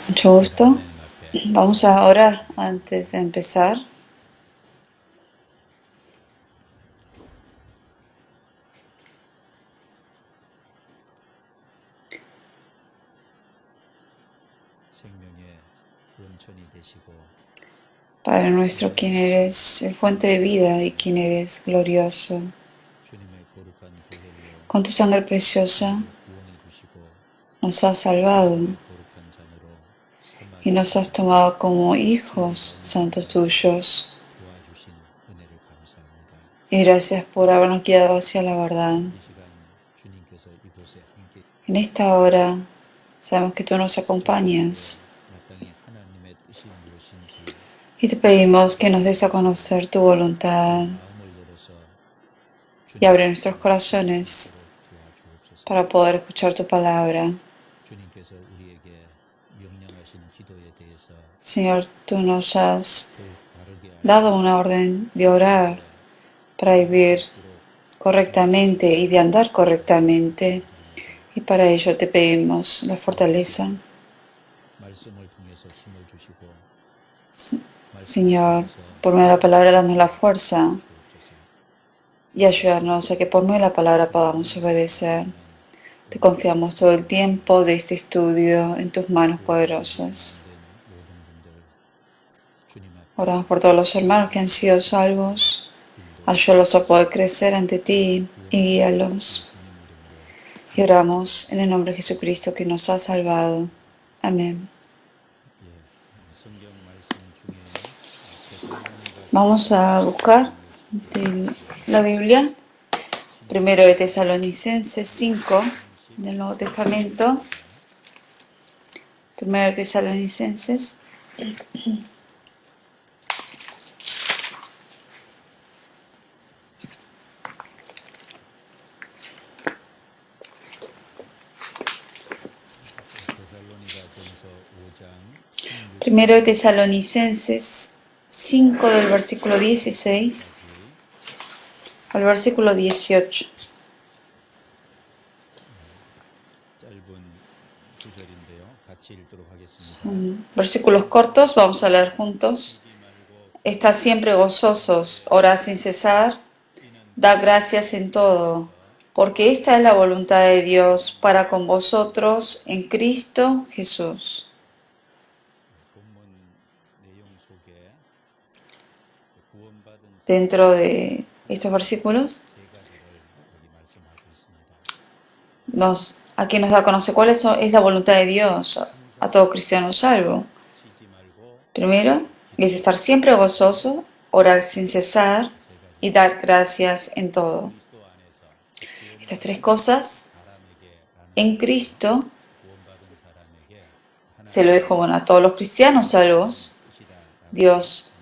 Mucho gusto. Vamos a orar antes de empezar. Padre nuestro, quien eres el fuente de vida y quien eres glorioso, con tu sangre preciosa nos has salvado y nos has tomado como hijos santos tuyos. Y gracias por habernos guiado hacia la verdad. En esta hora sabemos que tú nos acompañas y te pedimos que nos des a conocer tu voluntad y abre nuestros corazones para poder escuchar tu palabra. Señor, tú nos has dado una orden de orar para vivir correctamente y de andar correctamente, y para ello te pedimos la fortaleza. Señor, por medio de la palabra, danos la fuerza y ayudarnos a que por medio de la palabra podamos obedecer. Te confiamos todo el tiempo de este estudio en tus manos poderosas. Oramos por todos los hermanos que han sido salvos. Ayúdalos a poder crecer ante ti y guíalos. Y oramos en el nombre de Jesucristo que nos ha salvado. Amén. Vamos a buscar de la Biblia, primero de Tesalonicenses 5, del Nuevo Testamento. Primero de Tesalonicenses. Primero de Tesalonicenses 5 del versículo 16 al versículo 18. Son versículos cortos, vamos a leer juntos. Estad siempre gozosos, orad sin cesar, dad gracias en todo, porque esta es la voluntad de Dios para con vosotros en Cristo Jesús. Dentro de estos versículos, aquí nos da a conocer cuál es la voluntad de Dios a todo cristiano salvo. Primero, es estar siempre gozoso, orar sin cesar y dar gracias en todo. Estas tres cosas en Cristo se lo dejo a todos los cristianos salvos. Dios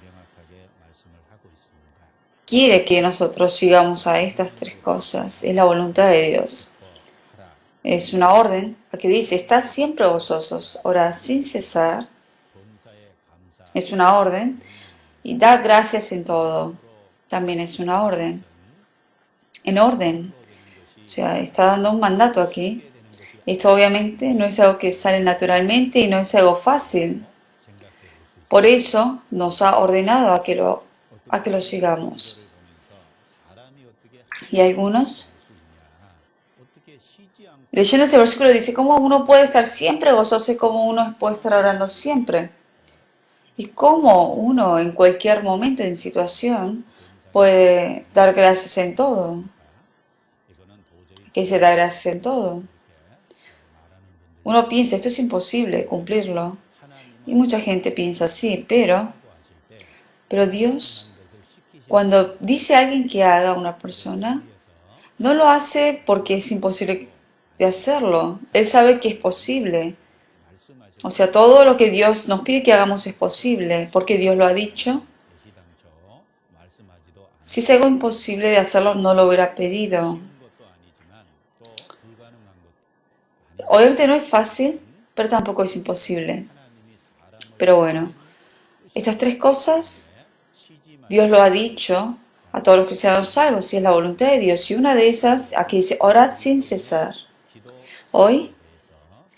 quiere que nosotros sigamos a estas tres cosas. Es la voluntad de Dios. Es una orden que dice, estad siempre gozosos, orad sin cesar. Es una orden. Y da gracias en todo. También es una orden. En orden. O sea, está dando un mandato aquí. Esto obviamente no es algo que sale naturalmente y no es algo fácil. Por eso nos ha ordenado a que lo sigamos. Y algunos, leyendo este versículo, dice, ¿cómo uno puede estar siempre gozoso y cómo uno puede estar orando siempre? Y cómo uno en cualquier momento, en situación, puede dar gracias en todo. Que se da gracias en todo. Uno piensa, esto es imposible cumplirlo. Y mucha gente piensa así, pero Dios, cuando dice a alguien que haga a una persona, no lo hace porque es imposible de hacerlo. Él sabe que es posible. O sea, todo lo que Dios nos pide que hagamos es posible, porque Dios lo ha dicho. Si es algo imposible de hacerlo, no lo hubiera pedido. Obviamente no es fácil, pero tampoco es imposible. Pero bueno, estas tres cosas, Dios lo ha dicho a todos los cristianos salvos, si es la voluntad de Dios. Y una de esas, aquí dice, orad sin cesar. Hoy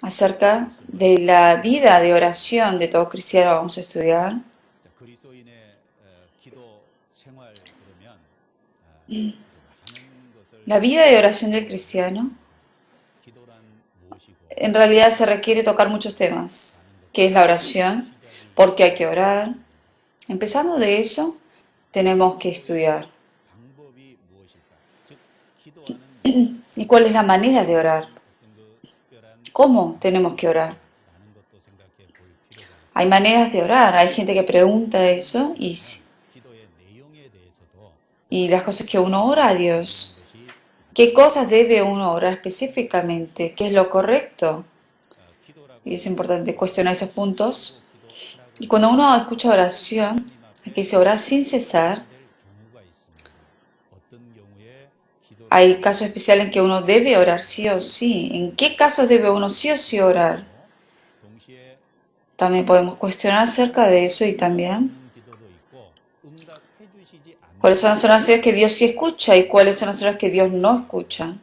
acerca de la vida de oración de todo cristiano vamos a estudiar. La vida de oración del cristiano, en realidad se requiere tocar muchos temas. ¿Qué es la oración? ¿Por qué hay que orar? Empezando de eso, tenemos que estudiar. ¿Y cuál es la manera de orar? ¿Cómo tenemos que orar? Hay maneras de orar, hay gente que pregunta eso y las cosas que uno ora a Dios. ¿Qué cosas debe uno orar específicamente? ¿Qué es lo correcto? Y es importante cuestionar esos puntos. Y cuando uno escucha oración, que se ora sin cesar, hay casos especiales en que uno debe orar sí o sí. ¿En qué casos debe uno sí o sí orar? También podemos cuestionar acerca de eso y también cuáles son las oraciones que Dios sí escucha y cuáles son las oraciones que Dios no escucha.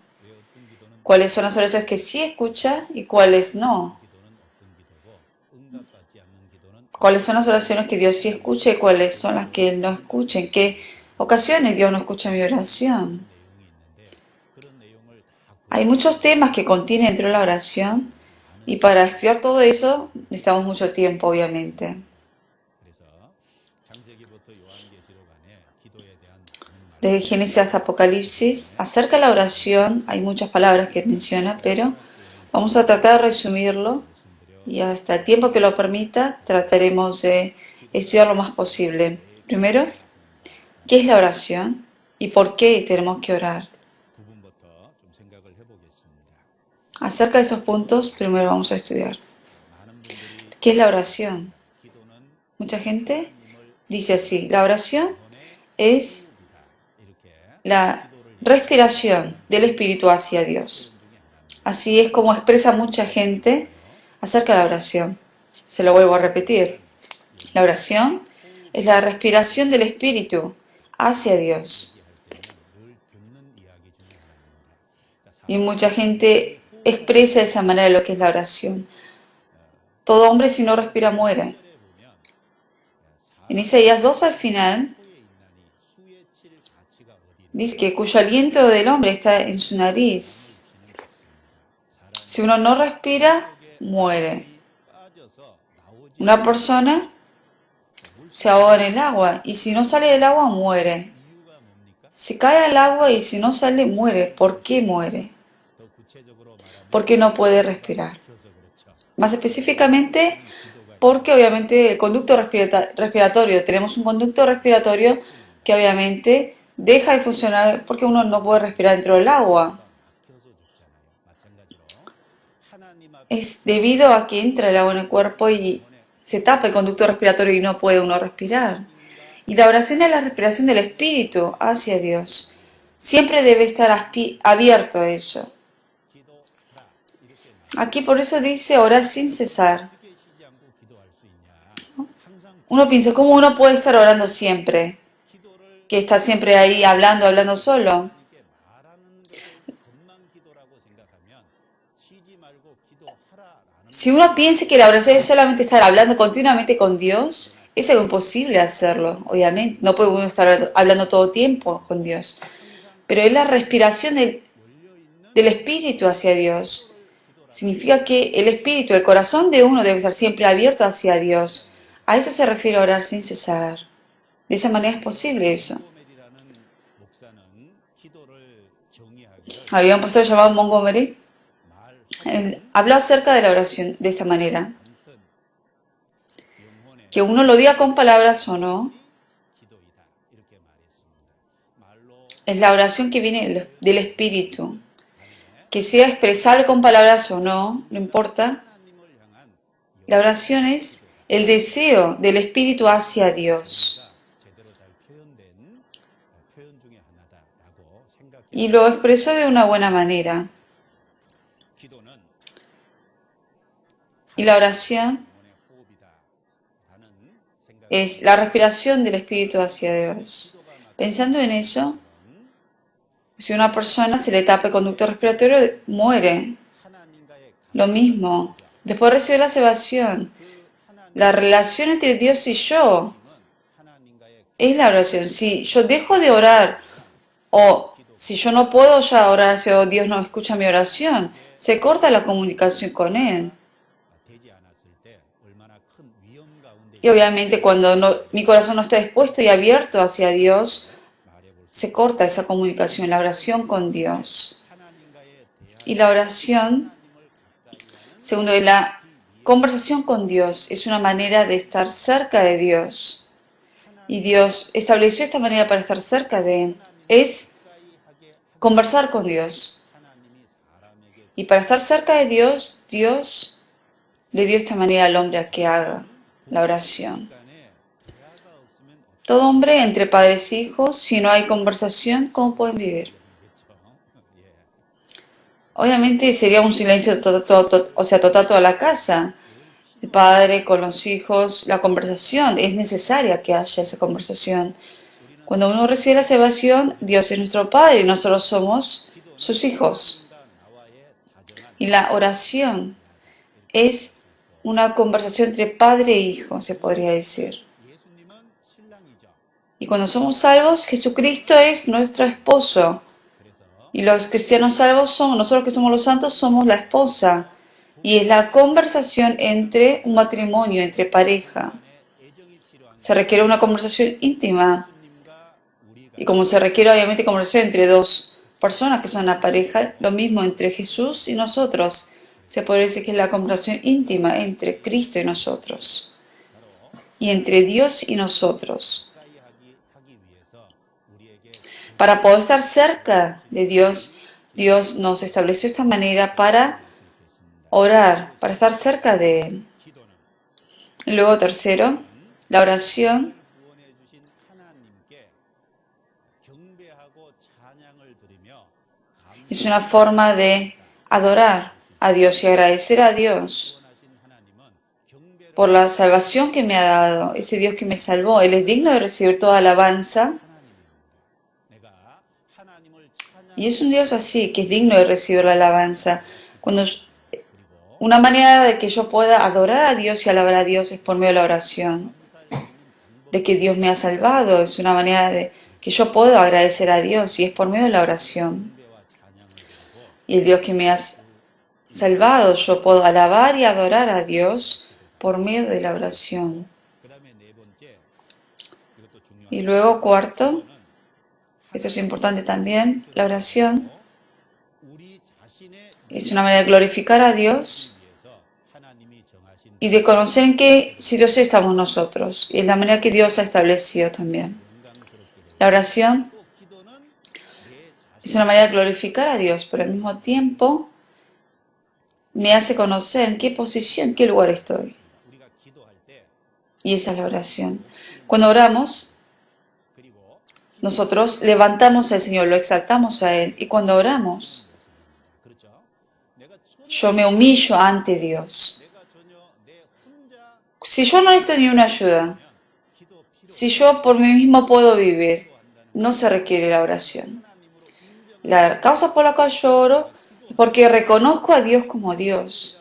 Cuáles son las oraciones que sí escucha y cuáles no. Cuáles son las oraciones que Dios sí escucha y cuáles son las que Él no escucha. ¿En qué ocasiones Dios no escucha mi oración? Hay muchos temas que contiene dentro de la oración y para estudiar todo eso necesitamos mucho tiempo, obviamente. Desde Génesis hasta Apocalipsis, acerca de la oración hay muchas palabras que menciona, pero vamos a tratar de resumirlo y hasta el tiempo que lo permita trataremos de estudiar lo más posible. Primero, ¿qué es la oración y por qué tenemos que orar? Acerca de esos puntos, primero vamos a estudiar. ¿Qué es la oración? Mucha gente dice así, la oración es la respiración del Espíritu hacia Dios. Así es como expresa mucha gente acerca de la oración. Se lo vuelvo a repetir. La oración es la respiración del Espíritu hacia Dios. Y mucha gente expresa de esa manera lo que es la oración. Todo hombre si no respira muere. En Isaías 2 al final dice que cuyo aliento del hombre está en su nariz. Si uno no respira, muere. Una persona se ahoga en el agua y si no sale del agua, muere. Se cae al agua y si no sale, muere. ¿Por qué muere? Porque no puede respirar. Más específicamente, porque obviamente el conducto respiratorio, tenemos un conducto respiratorio que obviamente deja de funcionar porque uno no puede respirar dentro del agua. Es debido a que entra el agua en el cuerpo y se tapa el conducto respiratorio y no puede uno respirar. Y la oración es la respiración del espíritu hacia Dios. Siempre debe estar abierto a eso. Aquí por eso dice orar sin cesar. Uno piensa, ¿cómo uno puede estar orando siempre? Que está siempre ahí hablando solo. Si uno piensa que la oración es solamente estar hablando continuamente con Dios, es algo imposible hacerlo, obviamente. No puede uno estar hablando todo el tiempo con Dios. Pero es la respiración del espíritu hacia Dios. Significa que el espíritu, el corazón de uno debe estar siempre abierto hacia Dios. A eso se refiere orar sin cesar. De esa manera es posible eso. Había un pastor llamado Montgomery. Habló acerca de la oración de esta manera. Que uno lo diga con palabras o no, es la oración que viene del espíritu. Que sea expresable con palabras o no, no importa. La oración es el deseo del espíritu hacia Dios. Y lo expresó de una buena manera. Y la oración es la respiración del espíritu hacia Dios. Pensando en eso, si a una persona se le tapa el conducto respiratorio, muere. Lo mismo, después de recibir la salvación, la relación entre Dios y yo es la oración. Si yo dejo de orar o si yo no puedo ya orar hacia Dios, no escucha mi oración, se corta la comunicación con Él. Y obviamente cuando mi corazón no está dispuesto y abierto hacia Dios, se corta esa comunicación, la oración con Dios. Y la oración, segundo, la conversación con Dios es una manera de estar cerca de Dios. Y Dios estableció esta manera para estar cerca de Él. Es conversar con Dios. Y para estar cerca de Dios, Dios le dio esta manera al hombre a que haga la oración. Todo hombre entre padres e hijos, si no hay conversación, ¿cómo pueden vivir? Obviamente sería un silencio total toda la casa. El padre con los hijos, la conversación, es necesaria que haya esa conversación. Cuando uno recibe la salvación, Dios es nuestro Padre y nosotros somos sus hijos. Y la oración es una conversación entre padre e hijo, se podría decir. Y cuando somos salvos, Jesucristo es nuestro esposo. Y los cristianos salvos somos, nosotros que somos los santos, somos la esposa. Y es la conversación entre un matrimonio, entre pareja. Se requiere una conversación íntima. Y como se requiere obviamente conversación entre dos personas que son la pareja, lo mismo entre Jesús y nosotros. Se puede decir que es la conversación íntima entre Cristo y nosotros. Y entre Dios y nosotros. Para poder estar cerca de Dios, Dios nos estableció esta manera para orar, para estar cerca de Él. Y luego tercero, la oración es una forma de adorar a Dios y agradecer a Dios por la salvación que me ha dado, ese Dios que me salvó. Él es digno de recibir toda alabanza. Y es un Dios así, que es digno de recibir la alabanza. Una manera de que yo pueda adorar a Dios y alabar a Dios es por medio de la oración. De que Dios me ha salvado, es una manera de que yo puedo agradecer a Dios y es por medio de la oración. Y el Dios que me ha salvado, yo puedo alabar y adorar a Dios por medio de la oración. Y luego cuarto, esto es importante también, la oración es una manera de glorificar a Dios y de conocer en qué situación estamos nosotros. Y es la manera que Dios ha establecido también. La oración es una manera de glorificar a Dios, pero al mismo tiempo me hace conocer en qué posición, en qué lugar estoy. Y esa es la oración. Cuando oramos, nosotros levantamos al Señor, lo exaltamos a Él. Y cuando oramos, yo me humillo ante Dios. Si yo no necesito ni una ayuda, si yo por mí mismo puedo vivir, no se requiere la oración. La causa por la cual yo oro es porque reconozco a Dios como Dios.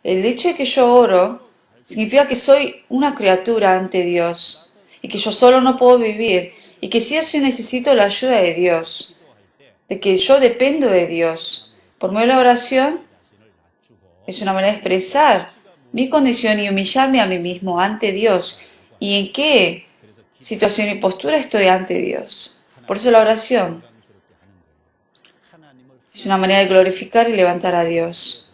El hecho de que yo oro significa que soy una criatura ante Dios y que yo solo no puedo vivir y que sí o sí necesito la ayuda de Dios, de que yo dependo de Dios. Por medio de la oración es una manera de expresar mi condición y humillarme a mí mismo ante Dios y en qué situación y postura estoy ante Dios. Por eso la oración es una manera de glorificar y levantar a Dios.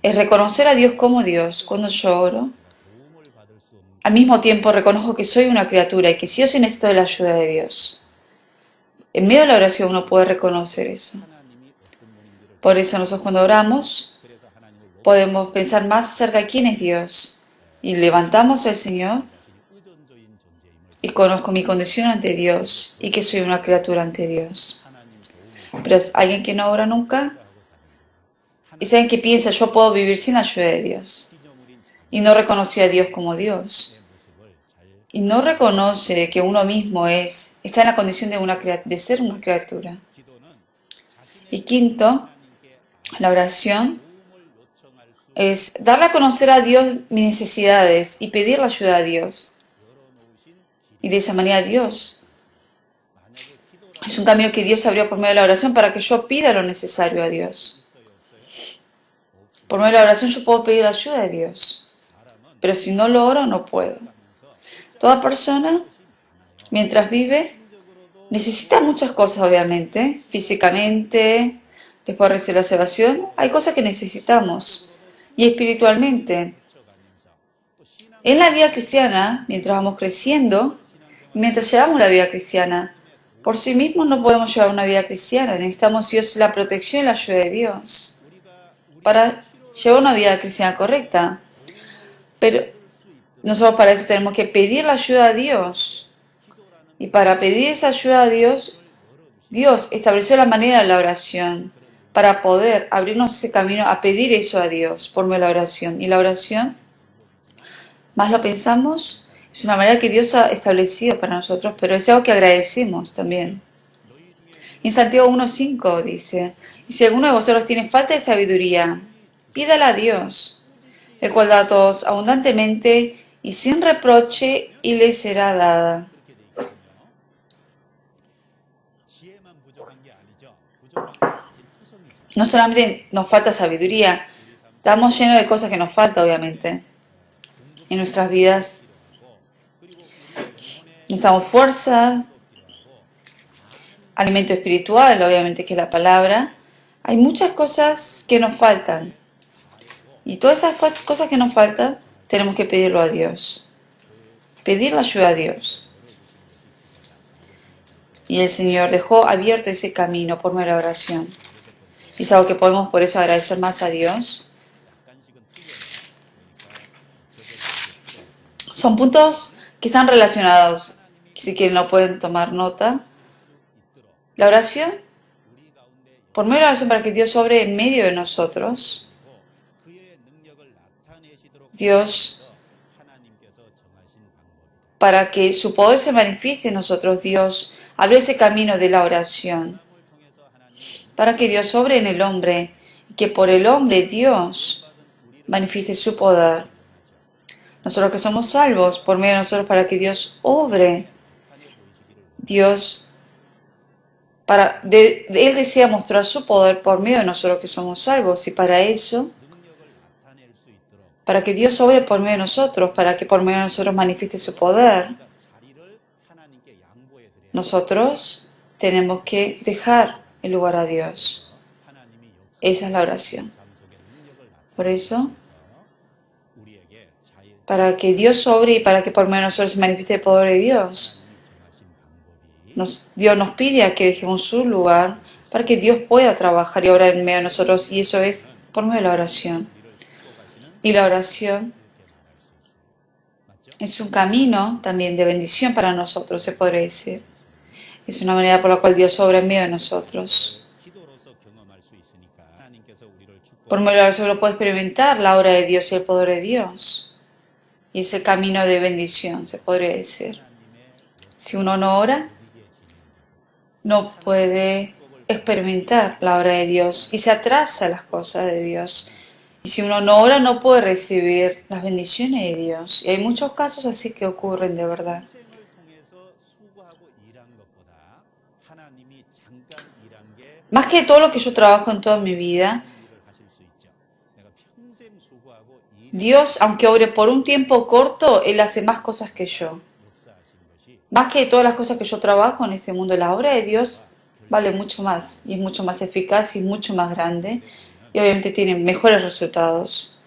Es reconocer a Dios como Dios. Cuando yo oro, al mismo tiempo reconozco que soy una criatura y que sí o sí necesito de la ayuda de Dios. En medio de la oración uno puede reconocer eso. Por eso nosotros cuando oramos podemos pensar más acerca de quién es Dios y levantamos al Señor y conozco mi condición ante Dios y que soy una criatura ante Dios. Pero es alguien que no ora nunca es alguien que piensa yo puedo vivir sin la ayuda de Dios y no reconoce a Dios como Dios y no reconoce que uno mismo está en la condición de ser una criatura. Y quinto, la oración es darle a conocer a Dios mis necesidades y pedir la ayuda a Dios. Y de esa manera Dios es un camino que Dios abrió por medio de la oración para que yo pida lo necesario a Dios. Por medio de la oración yo puedo pedir la ayuda de Dios. Pero si no lo oro, no puedo. Toda persona, mientras vive, necesita muchas cosas, obviamente. Físicamente, después de recibir la salvación, hay cosas que necesitamos. Y espiritualmente. En la vida cristiana, mientras vamos creciendo, mientras llevamos la vida cristiana, por sí mismos no podemos llevar una vida cristiana. Necesitamos Dios, la protección y la ayuda de Dios para llevar una vida cristiana correcta. Pero nosotros para eso tenemos que pedir la ayuda a Dios. Y para pedir esa ayuda a Dios, Dios estableció la manera de la oración para poder abrirnos ese camino a pedir eso a Dios por medio de la oración. Y la oración, más lo pensamos, es una manera que Dios ha establecido para nosotros, pero es algo que agradecemos también. En Santiago 1:5 dice, y si alguno de vosotros tiene falta de sabiduría, pídala a Dios, el cual da a todos abundantemente y sin reproche y le será dada. No solamente nos falta sabiduría, estamos llenos de cosas que nos faltan, obviamente. En nuestras vidas necesitamos fuerza, alimento espiritual, obviamente que es la palabra. Hay muchas cosas que nos faltan. Y todas esas cosas que nos faltan, tenemos que pedirlo a Dios. Pedir la ayuda a Dios. Y el Señor dejó abierto ese camino por medio de la oración. Y es algo que podemos por eso agradecer más a Dios. Son puntos que están relacionados. Si quieren lo pueden tomar nota. La oración, por medio de la oración para que Dios obre en medio de nosotros. Dios, para que su poder se manifieste en nosotros, Dios abrió ese camino de la oración. Para que Dios obre en el hombre y que por el hombre Dios manifieste su poder. Nosotros que somos salvos, por medio de nosotros, para que Dios obre. Dios, Él desea mostrar su poder por medio de nosotros que somos salvos. Y para eso, para que Dios obre por medio de nosotros, para que por medio de nosotros manifieste su poder, nosotros tenemos que dejar el lugar a Dios. Esa es la oración. Por eso, para que Dios obre y para que por medio de nosotros se manifieste el poder de Dios, Dios nos pide a que dejemos su lugar para que Dios pueda trabajar y obrar en medio de nosotros, y eso es por medio de la oración. Y la oración es un camino también de bendición para nosotros, se podría decir. Es una manera por la cual Dios obra en medio de nosotros. Por medio de la oración uno puede experimentar la obra de Dios y el poder de Dios. Y es el camino de bendición, se podría decir. Si uno no ora, no puede experimentar la obra de Dios y se atrasa las cosas de Dios. Y si uno no ora, no puede recibir las bendiciones de Dios. Y hay muchos casos así que ocurren de verdad. Más que todo lo que yo trabajo en toda mi vida, Dios, aunque obre por un tiempo corto, Él hace más cosas que yo. Más que todas las cosas que yo trabajo en este mundo, la obra de Dios vale mucho más y es mucho más eficaz y mucho más grande y obviamente tiene mejores resultados.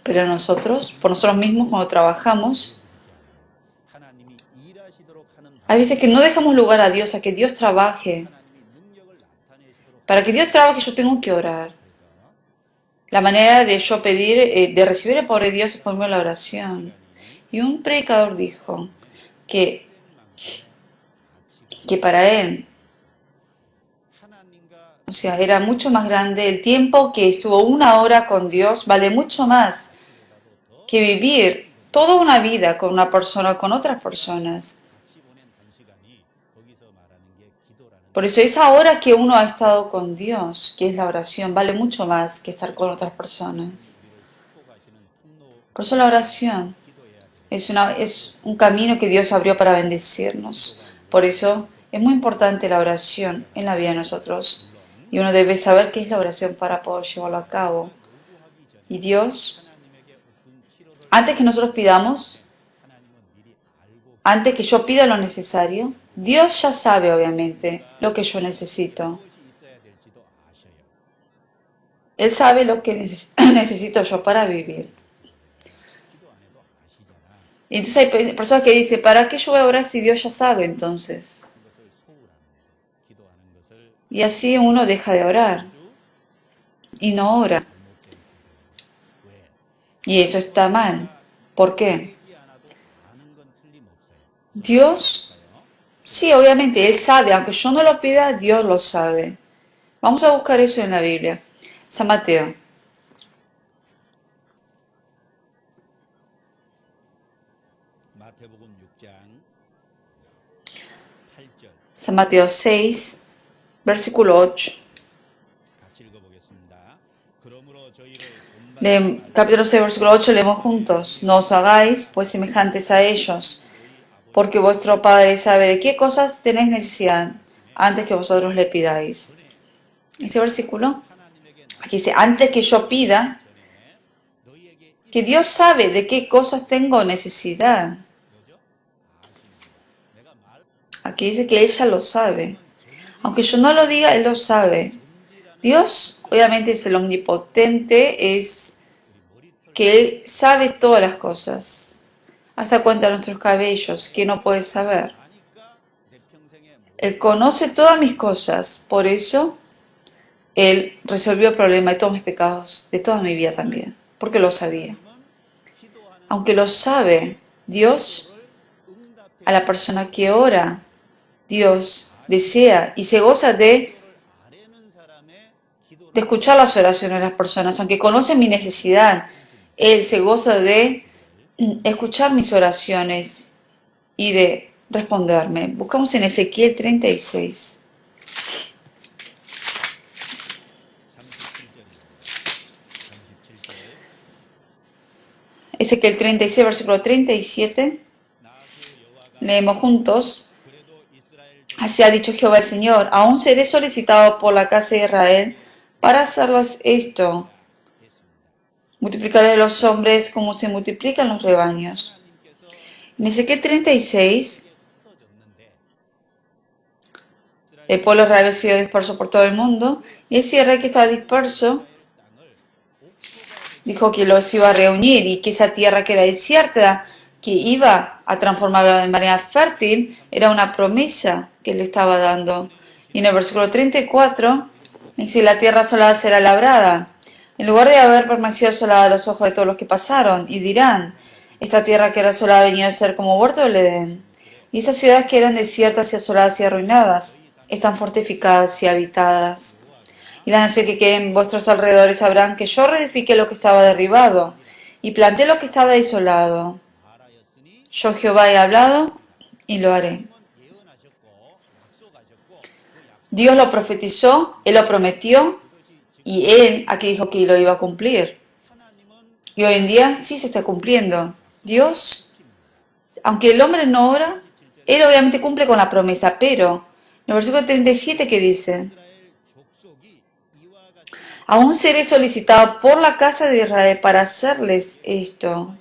Pero nosotros, por nosotros mismos cuando trabajamos, hay veces que no dejamos lugar a Dios, a que Dios trabaje. Para que Dios trabaje yo tengo que orar. La manera de yo pedir, de recibir el poder de Dios es por medio de la oración. Y un predicador dijo que para él, o sea, era mucho más grande el tiempo que estuvo 1 hora con Dios, vale mucho más que vivir toda una vida con una persona o con otras personas. Por eso esa hora que uno ha estado con Dios, que es la oración, vale mucho más que estar con otras personas. Por eso la oración es un camino que Dios abrió para bendecirnos. Por eso es muy importante la oración en la vida de nosotros. Y uno debe saber qué es la oración para poder llevarlo a cabo. Y Dios, antes que nosotros pidamos, antes que yo pida lo necesario, Dios ya sabe, obviamente, lo que yo necesito. Él sabe lo que necesito yo para vivir. Y entonces hay personas que dicen, ¿para qué yo voy a orar si Dios ya sabe entonces? Y así uno deja de orar y no ora. Y eso está mal. ¿Por qué? Dios, sí, obviamente, Él sabe, aunque yo no lo pida, Dios lo sabe. Vamos a buscar eso en la Biblia. San Mateo. San Mateo 6, versículo 8. Capítulo 6, versículo 8, leemos juntos. No os hagáis, pues, semejantes a ellos, porque vuestro Padre sabe de qué cosas tenéis necesidad antes que vosotros le pidáis. Este versículo, aquí dice, antes que yo pida, que Dios sabe de qué cosas tengo necesidad. Aquí dice que ella lo sabe. Aunque yo no lo diga, Él lo sabe. Dios, obviamente, es el omnipotente, es que Él sabe todas las cosas. Hasta cuenta nuestros cabellos, que no puede saber. Él conoce todas mis cosas, por eso Él resolvió el problema de todos mis pecados, de toda mi vida también, porque lo sabía. Aunque lo sabe, Dios, a la persona que ora, Dios desea y se goza de escuchar las oraciones de las personas, aunque conoce mi necesidad, Él se goza de escuchar mis oraciones y de responderme. Buscamos en Ezequiel 36. Ezequiel 36, versículo 37. Leemos juntos. Así ha dicho Jehová el Señor, aún seré solicitado por la casa de Israel para hacerles esto. Multiplicaré los hombres como se multiplican los rebaños. En Ezequiel 36, el pueblo de Israel había sido disperso por todo el mundo, y ese rey que estaba disperso dijo que los iba a reunir y que esa tierra que era desierta, que iba a transformarla en manera fértil, era una promesa que le estaba dando. Y en el versículo 34 dice, la tierra asolada será labrada, en lugar de haber permanecido asolada a los ojos de todos los que pasaron, y dirán, esta tierra que era asolada venía a ser como huerto del Edén. Y estas ciudades que eran desiertas y asoladas y arruinadas, están fortificadas y habitadas. Y la nación que quede en vuestros alrededores sabrán que yo reedifiqué lo que estaba derribado, y planté lo que estaba desolado. Yo Jehová he hablado y lo haré. Dios lo profetizó, Él lo prometió, y Él aquí dijo que lo iba a cumplir. Y hoy en día sí se está cumpliendo. Dios, aunque el hombre no ora, Él obviamente cumple con la promesa, pero en el versículo 37 que dice, aún seré solicitado por la casa de Israel para hacerles esto.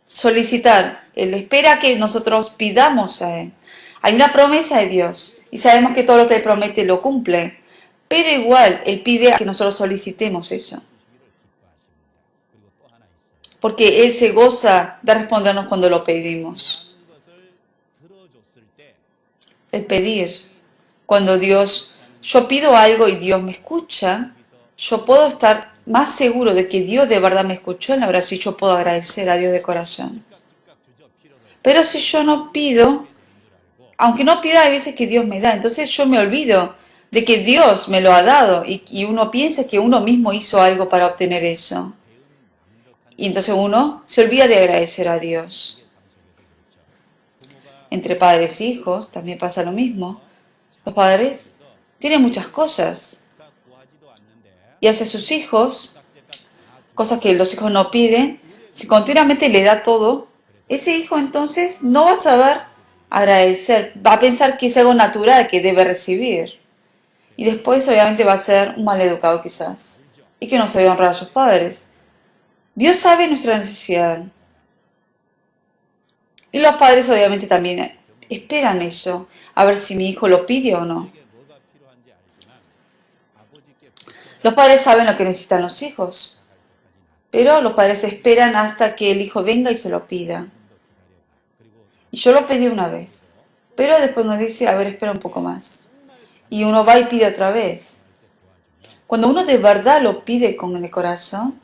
Solicitar. Él espera que nosotros pidamos a Él. Hay una promesa de Dios y sabemos que todo lo que Él promete lo cumple. Pero igual, Él pide a que nosotros solicitemos eso. Porque Él se goza de respondernos cuando lo pedimos. El pedir. Cuando yo pido algo y Dios me escucha, yo puedo estar más seguro de que Dios de verdad me escuchó en la oración y yo puedo agradecer a Dios de corazón. Pero si yo no pido, aunque no pida, hay veces que Dios me da. Entonces yo me olvido de que Dios me lo ha dado y uno piensa que uno mismo hizo algo para obtener eso. Y entonces uno se olvida de agradecer a Dios. Entre padres e hijos también pasa lo mismo. Los padres tienen muchas cosas y hacia sus hijos, cosas que los hijos no piden, si continuamente le da todo, ese hijo entonces no va a saber agradecer, va a pensar que es algo natural que debe recibir. Y después obviamente va a ser un maleducado quizás, y que no sabe honrar a sus padres. Dios sabe nuestra necesidad. Y los padres obviamente también esperan eso, a ver si mi hijo lo pide o no. Los padres saben lo que necesitan los hijos, pero los padres esperan hasta que el hijo venga y se lo pida. Y yo lo pedí una vez, pero después nos dice, a ver, espera un poco más. Y uno va y pide otra vez. Cuando uno de verdad lo pide con el corazón,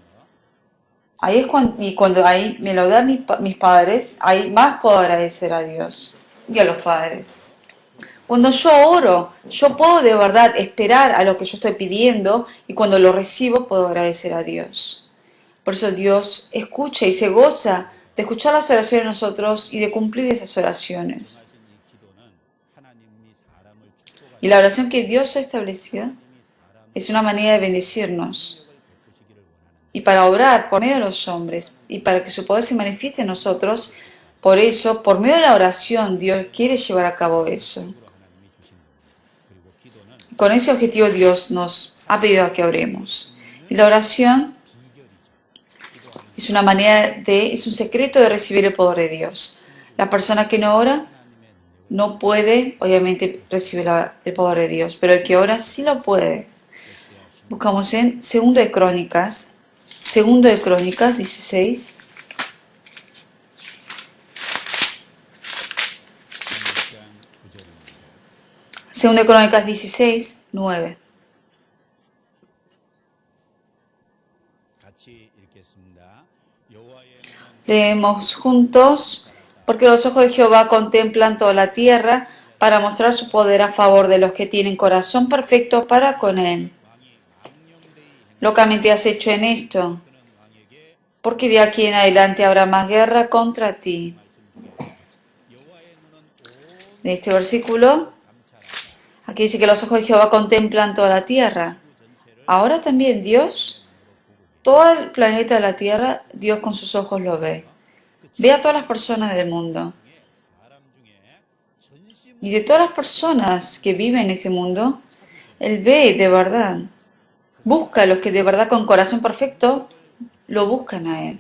ahí es cuando ahí me lo dan mis padres, ahí más puedo agradecer a Dios y a los padres. Cuando yo oro, yo puedo de verdad esperar a lo que yo estoy pidiendo y cuando lo recibo puedo agradecer a Dios. Por eso Dios escucha y se goza de escuchar las oraciones de nosotros y de cumplir esas oraciones. Y la oración que Dios ha establecido es una manera de bendecirnos y para obrar por medio de los hombres y para que su poder se manifieste en nosotros. Por eso, por medio de la oración, Dios quiere llevar a cabo eso. Con ese objetivo Dios nos ha pedido a que oremos. Y la oración es una manera es un secreto de recibir el poder de Dios. La persona que no ora no puede, obviamente, recibir el poder de Dios, pero el que ora sí lo puede. Buscamos en 2 de Crónicas 16. Segunda de Crónicas 16, 9. Leemos juntos, porque los ojos de Jehová contemplan toda la tierra para mostrar su poder a favor de los que tienen corazón perfecto para con él. Locamente has hecho en esto, porque de aquí en adelante habrá más guerra contra ti. De este versículo, aquí dice que los ojos de Jehová contemplan toda la tierra. Ahora también Dios, todo el planeta de la tierra, Dios con sus ojos lo ve. Ve a todas las personas del mundo. Y de todas las personas que viven en este mundo, Él ve de verdad. Busca a los que de verdad con corazón perfecto lo buscan a Él.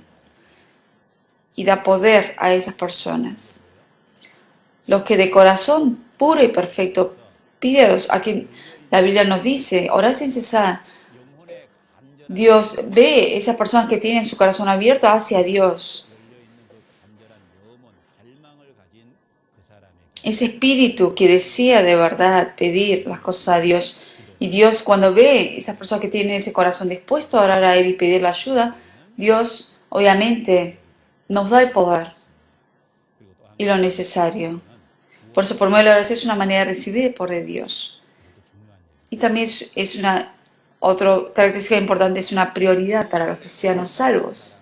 Y da poder a esas personas. Los que de corazón puro y perfecto pide a Dios. Aquí la Biblia nos dice, orad sin cesar. Dios ve esas personas que tienen su corazón abierto hacia Dios. Ese espíritu que desea de verdad pedir las cosas a Dios. Y Dios cuando ve esas personas que tienen ese corazón dispuesto a orar a Él y pedir la ayuda, Dios obviamente nos da el poder y lo necesario. Por eso por medio de la oración es una manera de recibir el poder de Dios. Y también es una otra característica importante, es una prioridad para los cristianos salvos.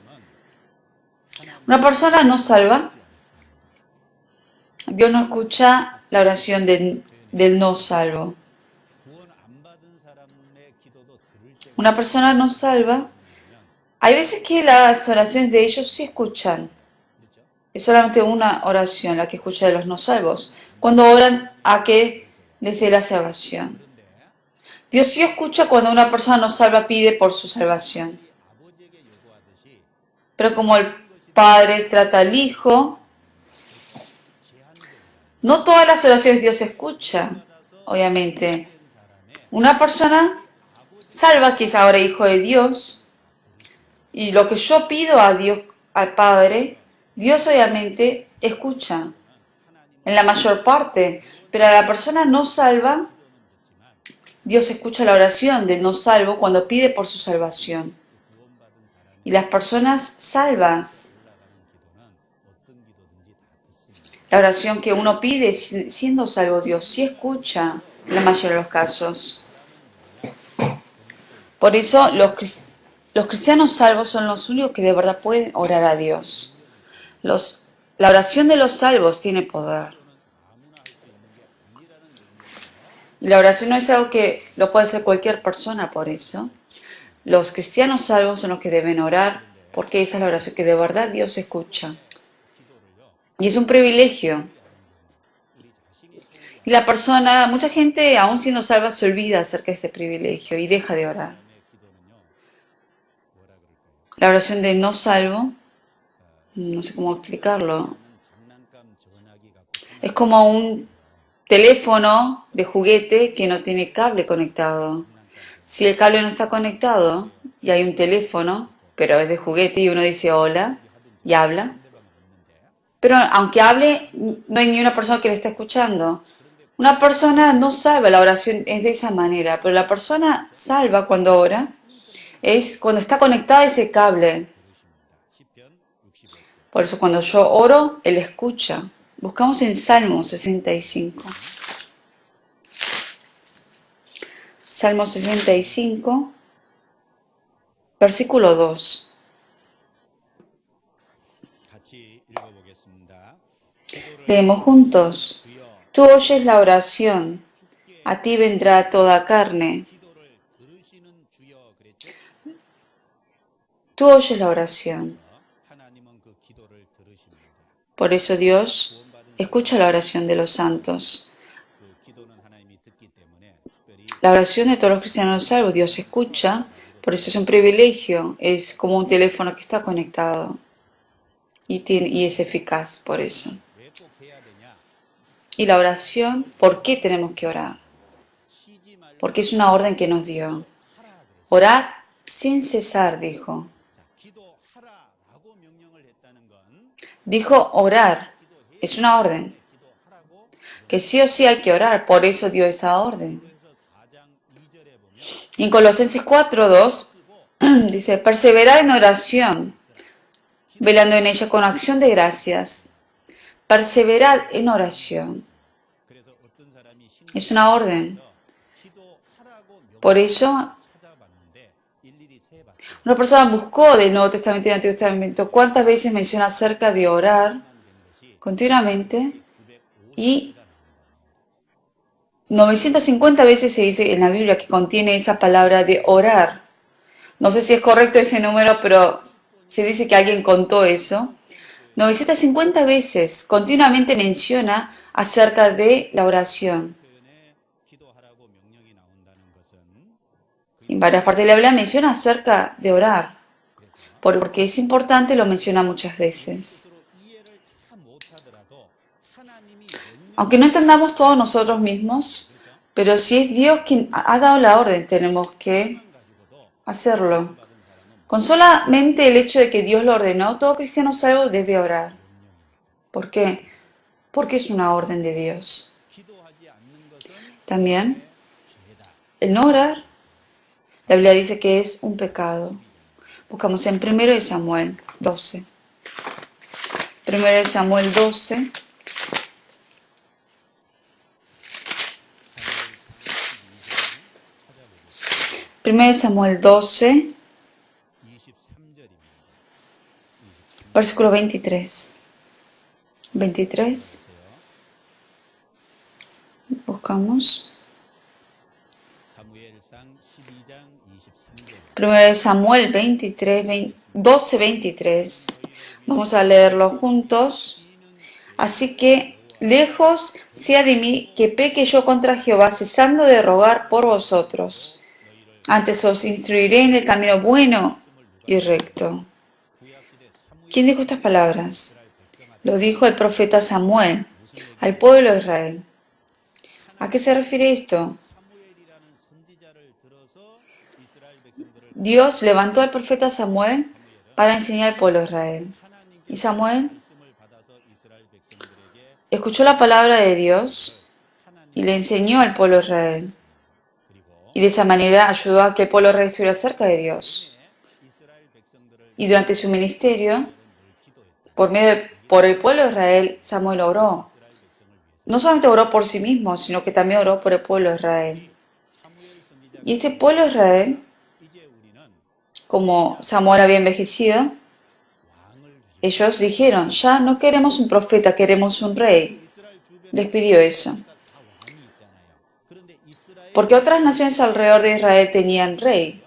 Una persona no salva, Dios no escucha la oración del no salvo. Una persona no salva, hay veces que las oraciones de ellos sí escuchan. Es solamente una oración la que escucha de los no salvos. Cuando oran a que les dé la salvación. Dios sí escucha cuando una persona no salva pide por su salvación. Pero como el Padre trata al Hijo, no todas las oraciones Dios escucha, obviamente. Una persona salva que es ahora hijo de Dios, y lo que yo pido a Dios, al Padre, Dios obviamente escucha, en la mayor parte, pero a la persona no salva, Dios escucha la oración del no salvo cuando pide por su salvación. Y las personas salvas, la oración que uno pide siendo salvo, Dios sí escucha en la mayoría de los casos. Por eso los cristianos salvos son los únicos que de verdad pueden orar a Dios. La oración de los salvos tiene poder. Y la oración no es algo que lo puede hacer cualquier persona por eso. Los cristianos salvos son los que deben orar, porque esa es la oración que de verdad Dios escucha. Y es un privilegio. Y la persona, mucha gente, aún siendo salva, se olvida acerca de este privilegio y deja de orar. La oración de no salvo, no sé cómo explicarlo, es como un teléfono de juguete que no tiene cable conectado. Si el cable no está conectado y hay un teléfono, pero es de juguete y uno dice hola y habla, pero aunque hable, no hay ni una persona que le está escuchando. Una persona no salva, la oración es de esa manera, pero la persona salva cuando ora es cuando está conectada a ese cable. Por eso cuando yo oro, Él escucha. Buscamos en Salmo 65. Salmo 65, versículo 2. Leemos juntos. Tú oyes la oración, a ti vendrá toda carne. Tú oyes la oración. Por eso Dios escucha la oración de los santos. La oración de todos los cristianos salvos, Dios escucha, por eso es un privilegio, es como un teléfono que está conectado y es eficaz por eso. Y la oración, ¿por qué tenemos que orar? Porque es una orden que nos dio. Orad sin cesar, dijo. Dijo orar, es una orden. Que sí o sí hay que orar, por eso dio esa orden. Y en Colosenses 4:2 dice, perseverad en oración, velando en ella con acción de gracias. Perseverad en oración. Es una orden. Por eso, una persona buscó del Nuevo Testamento y del Antiguo Testamento cuántas veces menciona acerca de orar continuamente y 950 veces se dice en la Biblia que contiene esa palabra de orar. No sé si es correcto ese número, pero se dice que alguien contó eso. 950 veces continuamente menciona acerca de la oración. En varias partes de la Biblia menciona acerca de orar, porque es importante, lo menciona muchas veces. Aunque no entendamos todos nosotros mismos, pero si es Dios quien ha dado la orden, tenemos que hacerlo. Con solamente el hecho de que Dios lo ordenó, todo cristiano salvo debe orar. ¿Por qué? Porque es una orden de Dios. También, el no orar, la Biblia dice que es un pecado. Buscamos en 1 Samuel 12. 1 Samuel 12. Primero Samuel 12, versículo 23. 23. Buscamos. 1 Samuel 23, 12, 23. Vamos a leerlo juntos. Así que, lejos sea de mí que peque yo contra Jehová, cesando de rogar por vosotros. Antes os instruiré en el camino bueno y recto. ¿Quién dijo estas palabras? Lo dijo el profeta Samuel al pueblo de Israel. ¿A qué se refiere esto? Dios levantó al profeta Samuel para enseñar al pueblo de Israel. Y Samuel escuchó la palabra de Dios y le enseñó al pueblo de Israel. Y de esa manera ayudó a que el pueblo de Israel estuviera cerca de Dios. Y durante su ministerio, por el pueblo de Israel, Samuel oró. No solamente oró por sí mismo, sino que también oró por el pueblo de Israel. Y este pueblo de Israel, como Samuel había envejecido, ellos dijeron, ya no queremos un profeta, queremos un rey. Les pidió eso. porque otras naciones alrededor de Israel tenían rey.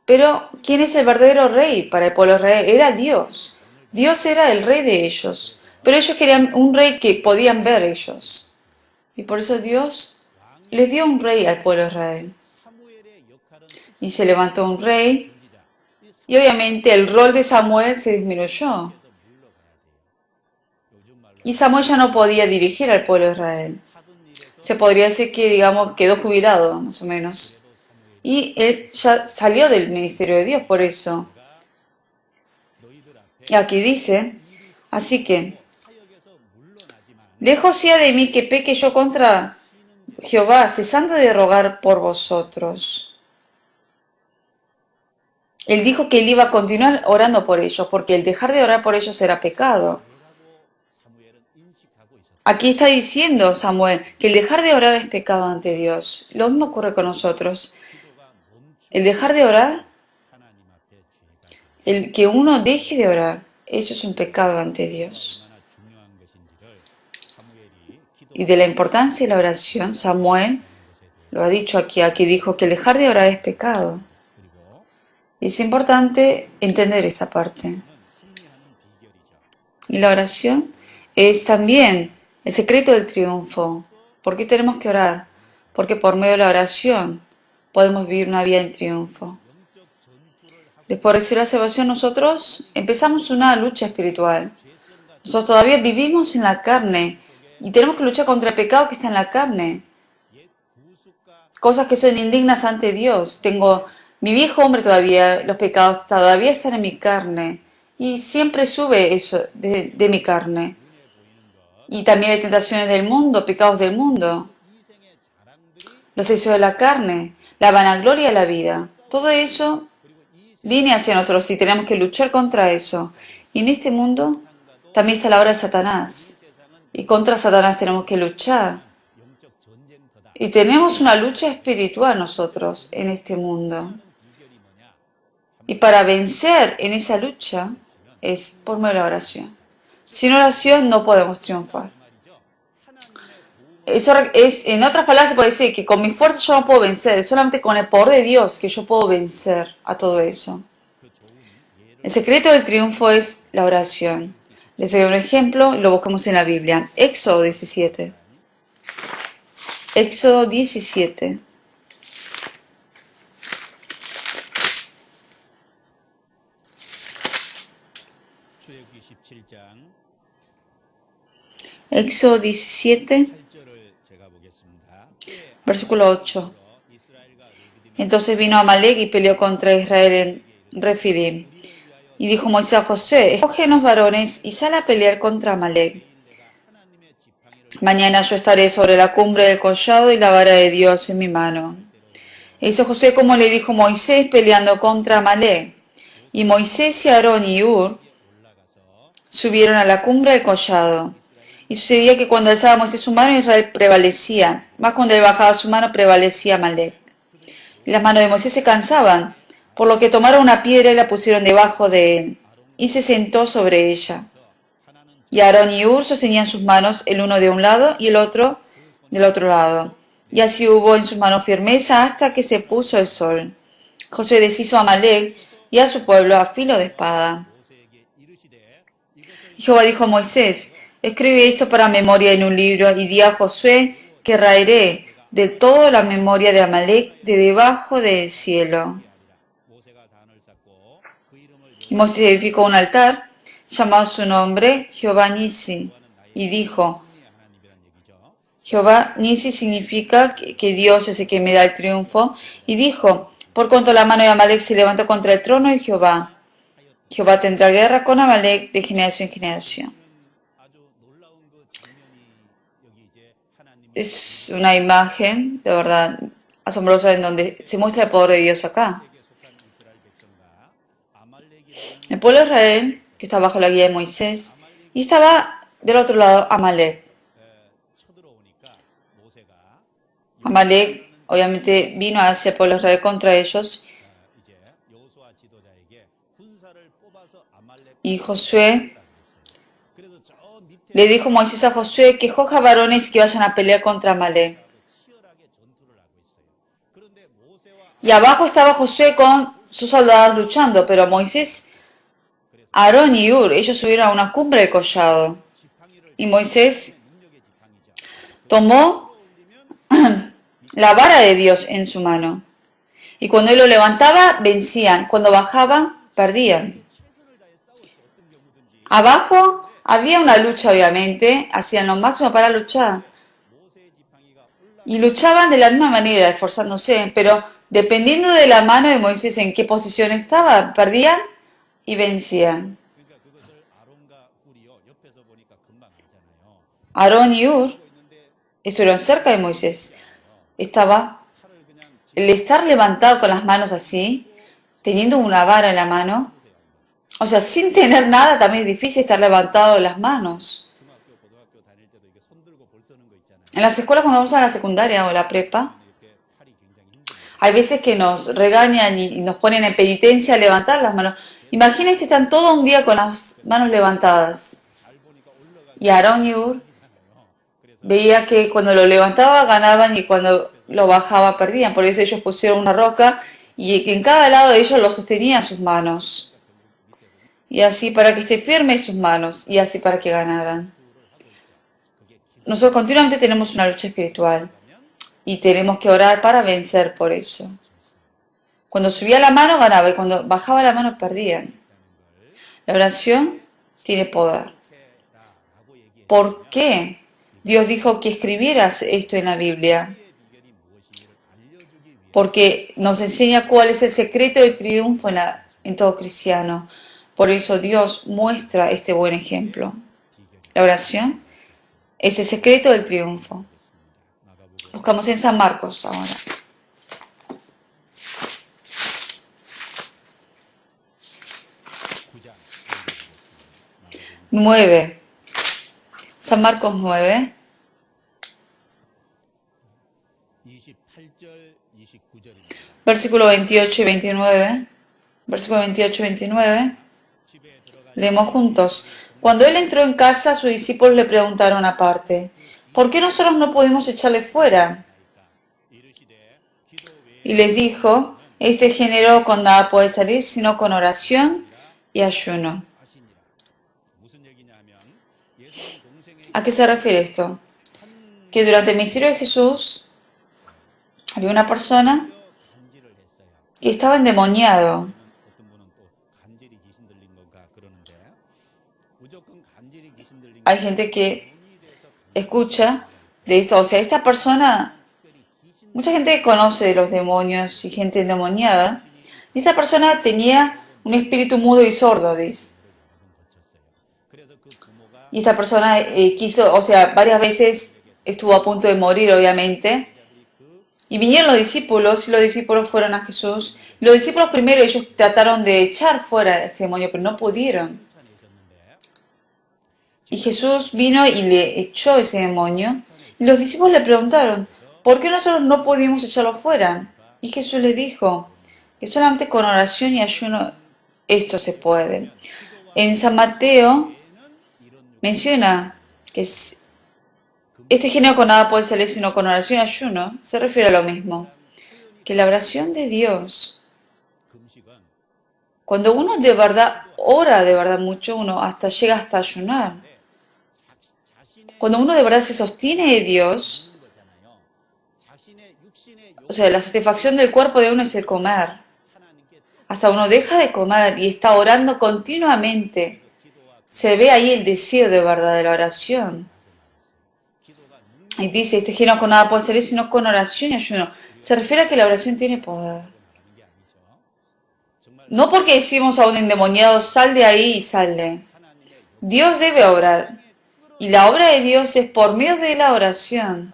Pero, ¿quién es el verdadero rey para el pueblo de Israel? Era Dios. Dios era el rey de ellos. Pero ellos querían un rey que podían ver ellos. Y por eso Dios les dio un rey al pueblo de Israel. Y se levantó un rey. Y obviamente el rol de Samuel se disminuyó. Y Samuel ya no podía dirigir al pueblo de Israel. Se podría decir que, digamos, quedó jubilado, más o menos. Y él ya salió del ministerio de Dios por eso. Y aquí dice, así que, lejos sea de mí que peque yo contra Jehová, cesando de rogar por vosotros. Él dijo que él iba a continuar orando por ellos, porque el dejar de orar por ellos era pecado. Aquí está diciendo Samuel que el dejar de orar es pecado ante Dios. Lo mismo ocurre con nosotros. El dejar de orar, el que uno deje de orar, eso es un pecado ante Dios. Y de la importancia de la oración, Samuel lo ha dicho aquí dijo que el dejar de orar es pecado. Y es importante entender esta parte. Y la oración es también el secreto del triunfo. ¿Por qué tenemos que orar? Porque por medio de la oración podemos vivir una vida en triunfo. Después de recibir la salvación, nosotros empezamos una lucha espiritual. Nosotros todavía vivimos en la carne y tenemos que luchar contra el pecado que está en la carne. Cosas que son indignas ante Dios. Tengo mi viejo hombre todavía, los pecados todavía están en mi carne. Y siempre sube eso de mi carne. Y también hay tentaciones del mundo, pecados del mundo. Los deseos de la carne, la vanagloria de la vida. Todo eso viene hacia nosotros y tenemos que luchar contra eso. Y en este mundo también está la obra de Satanás. Y contra Satanás tenemos que luchar. Y tenemos una lucha espiritual nosotros en este mundo. Y para vencer en esa lucha es por medio de la oración. Sin oración no podemos triunfar. Eso es, en otras palabras se puede decir que con mi fuerza yo no puedo vencer, es solamente con el poder de Dios que yo puedo vencer a todo eso. El secreto del triunfo es la oración. Les doy un ejemplo y lo buscamos en la Biblia. Éxodo 17. Éxodo 17. Éxodo 17, versículo 8. Entonces vino Amalek y peleó contra Israel en Refidim. Y dijo Moisés a Josué, escógenos varones y sal a pelear contra Amalek. Mañana yo estaré sobre la cumbre del collado y la vara de Dios en mi mano. E hizo Josué como le dijo Moisés peleando contra Amalek. Y Moisés y Aarón y Hur subieron a la cumbre del collado. Y sucedía que cuando alzaba Moisés su mano, Israel prevalecía. Más cuando él bajaba su mano, prevalecía Amalek. Y las manos de Moisés se cansaban, por lo que tomaron una piedra y la pusieron debajo de él. Y se sentó sobre ella. Y Aarón y Hur sostenían sus manos, el uno de un lado y el otro del otro lado. Y así hubo en sus manos firmeza hasta que se puso el sol. Josué deshizo a Amalek y a su pueblo a filo de espada. Y Jehová dijo a Moisés, escribe esto para memoria en un libro y di a Josué que raeré del todo la memoria de Amalek de debajo del cielo. Y Moisés edificó un altar, llamado su nombre Jehová Nisi, y dijo, Jehová Nisi significa que Dios es el que me da el triunfo, y dijo, por cuanto la mano de Amalek se levantó contra el trono de Jehová, Jehová tendrá guerra con Amalek de generación en generación. Es una imagen, de verdad, asombrosa en donde se muestra el poder de Dios acá. El pueblo de Israel, que está bajo la guía de Moisés, y estaba del otro lado Amalek. Amalek, obviamente, vino hacia el pueblo de Israel contra ellos. Y Josué le dijo Moisés a Josué que escoja varones que vayan a pelear contra Amalek. Y abajo estaba Josué con sus soldados luchando, pero Moisés, Aarón y Hur, ellos subieron a una cumbre del collado. Y Moisés tomó la vara de Dios en su mano. Y cuando él lo levantaba, vencían. Cuando bajaban, perdían. Abajo había una lucha, obviamente. Hacían lo máximo para luchar. Y luchaban de la misma manera, esforzándose. Pero dependiendo de la mano de Moisés en qué posición estaba, perdían y vencían. Aarón y Hur estuvieron cerca de Moisés. El estar levantado con las manos así, teniendo una vara en la mano, o sea, sin tener nada, también es difícil estar levantado en las manos. En las escuelas, cuando vamos a la secundaria o la prepa, hay veces que nos regañan y nos ponen en penitencia a levantar las manos. Imagínense, están todo un día con las manos levantadas. Y Aarón y Hur veía que cuando lo levantaba ganaban y cuando lo bajaba perdían. Por eso ellos pusieron una roca y en cada lado de ellos lo sostenían sus manos. Y así para que esté firme sus manos y así para que ganaran. Nosotros continuamente tenemos una lucha espiritual y tenemos que orar para vencer por eso. Cuando subía la mano ganaba y cuando bajaba la mano perdían. La oración tiene poder. ¿Por qué Dios dijo que escribieras esto en la Biblia? Porque nos enseña cuál es el secreto del triunfo en todo cristiano. Por eso Dios muestra este buen ejemplo. La oración es el secreto del triunfo. Buscamos en San Marcos ahora. San Marcos 9. Versículo 28 y 29. Versículo 28 y 29. Leemos juntos. Cuando él entró en casa, sus discípulos le preguntaron aparte, ¿por qué nosotros no pudimos echarle fuera? Y les dijo, este género con nada puede salir sino con oración y ayuno. ¿A qué se refiere esto? Que durante el ministerio de Jesús había una persona que estaba endemoniado. Hay gente que escucha de esto, o sea, esta persona, mucha gente conoce de los demonios y gente endemoniada, y esta persona tenía un espíritu mudo y sordo, dice. Y esta persona quiso, o sea, varias veces estuvo a punto de morir, obviamente, y vinieron los discípulos, y los discípulos fueron a Jesús. Los discípulos primero, ellos trataron de echar fuera este demonio, pero no pudieron. Y Jesús vino y le echó ese demonio. Y los discípulos le preguntaron, ¿por qué nosotros no pudimos echarlo fuera? Y Jesús les dijo que solamente con oración y ayuno esto se puede. En San Mateo menciona que este género con nada puede salir sino con oración y ayuno. Se refiere a lo mismo. Que la oración de Dios, cuando uno de verdad ora de verdad mucho, uno hasta llega hasta ayunar. Cuando uno de verdad se sostiene de Dios, o sea, la satisfacción del cuerpo de uno es el comer. Hasta uno deja de comer y está orando continuamente. Se ve ahí el deseo de verdad de la oración. Y dice, este género con nada puede salir sino con oración y ayuno. Se refiere a que la oración tiene poder. No porque decimos a un endemoniado, sal de ahí y sale. Dios debe obrar. Y la obra de Dios es por medio de la oración.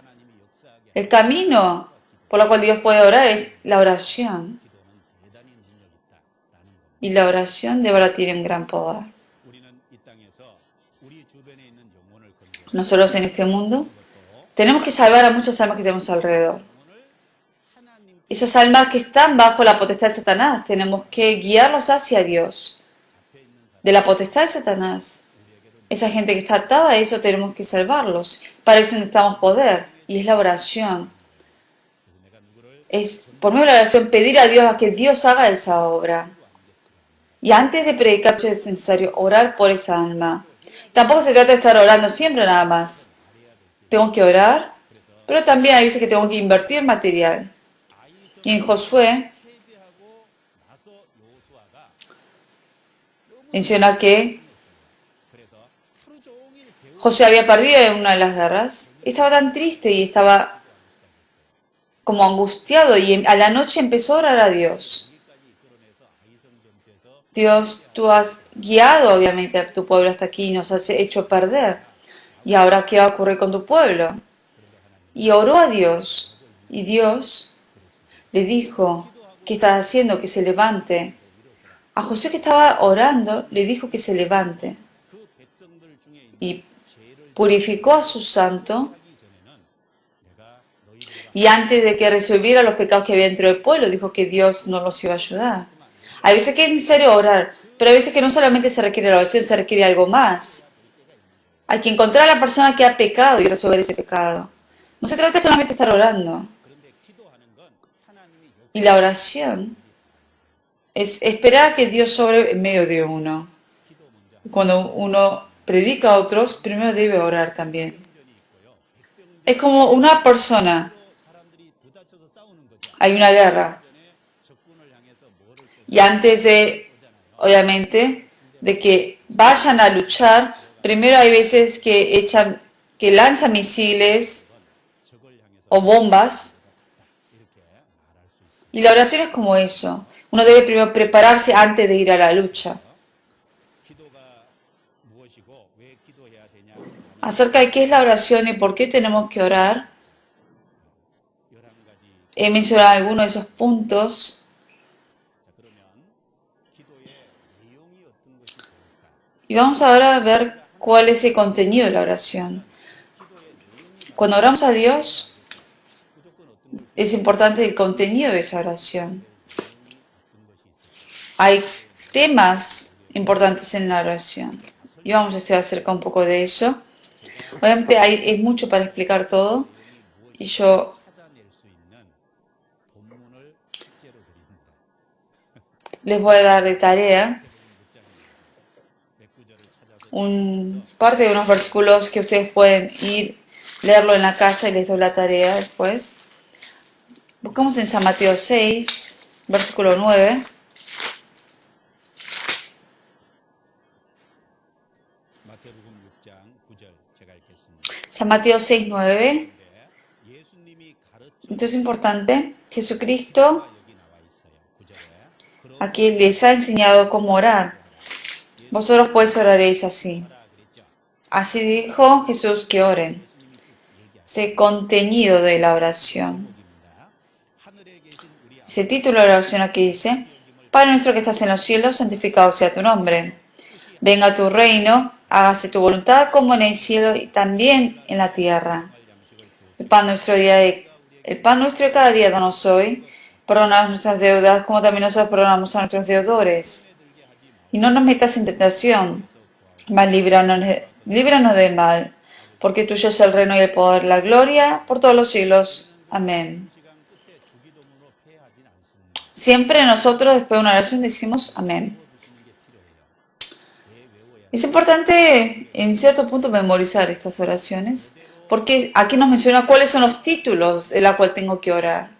El camino por el cual Dios puede orar es la oración. Y la oración de verdad tiene un gran poder. Nosotros en este mundo tenemos que salvar a muchas almas que tenemos alrededor. Esas almas que están bajo la potestad de Satanás, tenemos que guiarlos hacia Dios. De la potestad de Satanás. Esa gente que está atada a eso tenemos que salvarlos. Para eso necesitamos poder. Y es la oración. Es por medio de la oración pedir a Dios a que Dios haga esa obra. Y antes de predicar es necesario orar por esa alma. Tampoco se trata de estar orando siempre nada más. Tengo que orar, pero también hay veces que tengo que invertir material. Y en Josué menciona que Josué había perdido en una de las guerras. Y estaba tan triste y estaba como angustiado y a la noche empezó a orar a Dios. Dios, tú has guiado obviamente a tu pueblo hasta aquí y nos has hecho perder. ¿Y ahora qué va a ocurrir con tu pueblo? Y oró a Dios. Y Dios le dijo, ¿qué estás haciendo? Que se levante. A José que estaba orando, le dijo que se levante. Y purificó a su santo. Y antes de que resolviera los pecados que había dentro del pueblo, dijo que Dios no los iba a ayudar. Hay veces que es necesario orar, pero hay veces que no solamente se requiere la oración, se requiere algo más. Hay que encontrar a la persona que ha pecado y resolver ese pecado. No se trata solamente de estar orando. Y la oración es esperar que Dios sobre en medio de uno. Cuando uno predica a otros, primero debe orar también. Es como una persona. Hay una guerra. Y antes de, obviamente, de que vayan a luchar, primero hay veces que lanzan misiles o bombas. Y la oración es como eso. Uno debe primero prepararse antes de ir a la lucha. Acerca de qué es la oración y por qué tenemos que orar, he mencionado algunos de esos puntos. Y vamos ahora a ver cuál es el contenido de la oración. Cuando oramos a Dios, es importante el contenido de esa oración. Hay temas importantes en la oración. Y vamos a estudiar acerca un poco de eso. Obviamente es mucho para explicar todo. Y yo les voy a dar de tarea parte de unos versículos que ustedes pueden ir, leerlo en la casa y les doy la tarea después. Buscamos en San Mateo 6, versículo 9. San Mateo 6, 9. Entonces es importante, Jesucristo aquí les ha enseñado cómo orar. Vosotros pues oraréis así. Así dijo Jesús que oren. Ese contenido de la oración. Ese título de la oración aquí dice: Padre nuestro que estás en los cielos, santificado sea tu nombre. Venga tu reino, hágase tu voluntad como en el cielo y también en la tierra. El pan nuestro de cada día danos hoy. Perdona nuestras deudas como también nosotros perdonamos a nuestros deudores. Y no nos metas en tentación, mas líbranos del mal, porque tuyo es el reino y el poder, la gloria, por todos los siglos. Amén. Siempre nosotros, después de una oración, decimos amén. Es importante, en cierto punto, memorizar estas oraciones, porque aquí nos menciona cuáles son los títulos de la cual tengo que orar.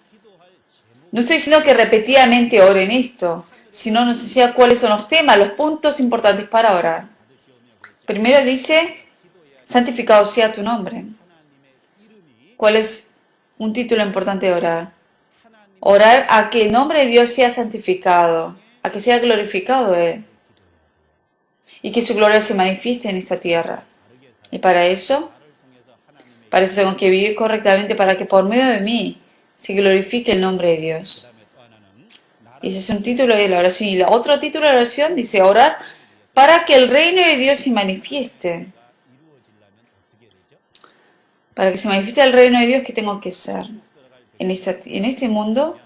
No estoy diciendo que repetidamente oren esto, sino nos decía cuáles son los temas, los puntos importantes para orar. Primero dice: santificado sea tu nombre. ¿Cuál es un título importante de orar? Orar a que el nombre de Dios sea santificado, a que sea glorificado Él y que su gloria se manifieste en esta tierra. Y para eso tengo que vivir correctamente para que por medio de mí se glorifique el nombre de Dios. Y ese es un título de la oración. Y el otro título de la oración dice: orar para que el reino de Dios se manifieste. Para que se manifieste el reino de Dios, ¿qué tengo que hacer? En este mundo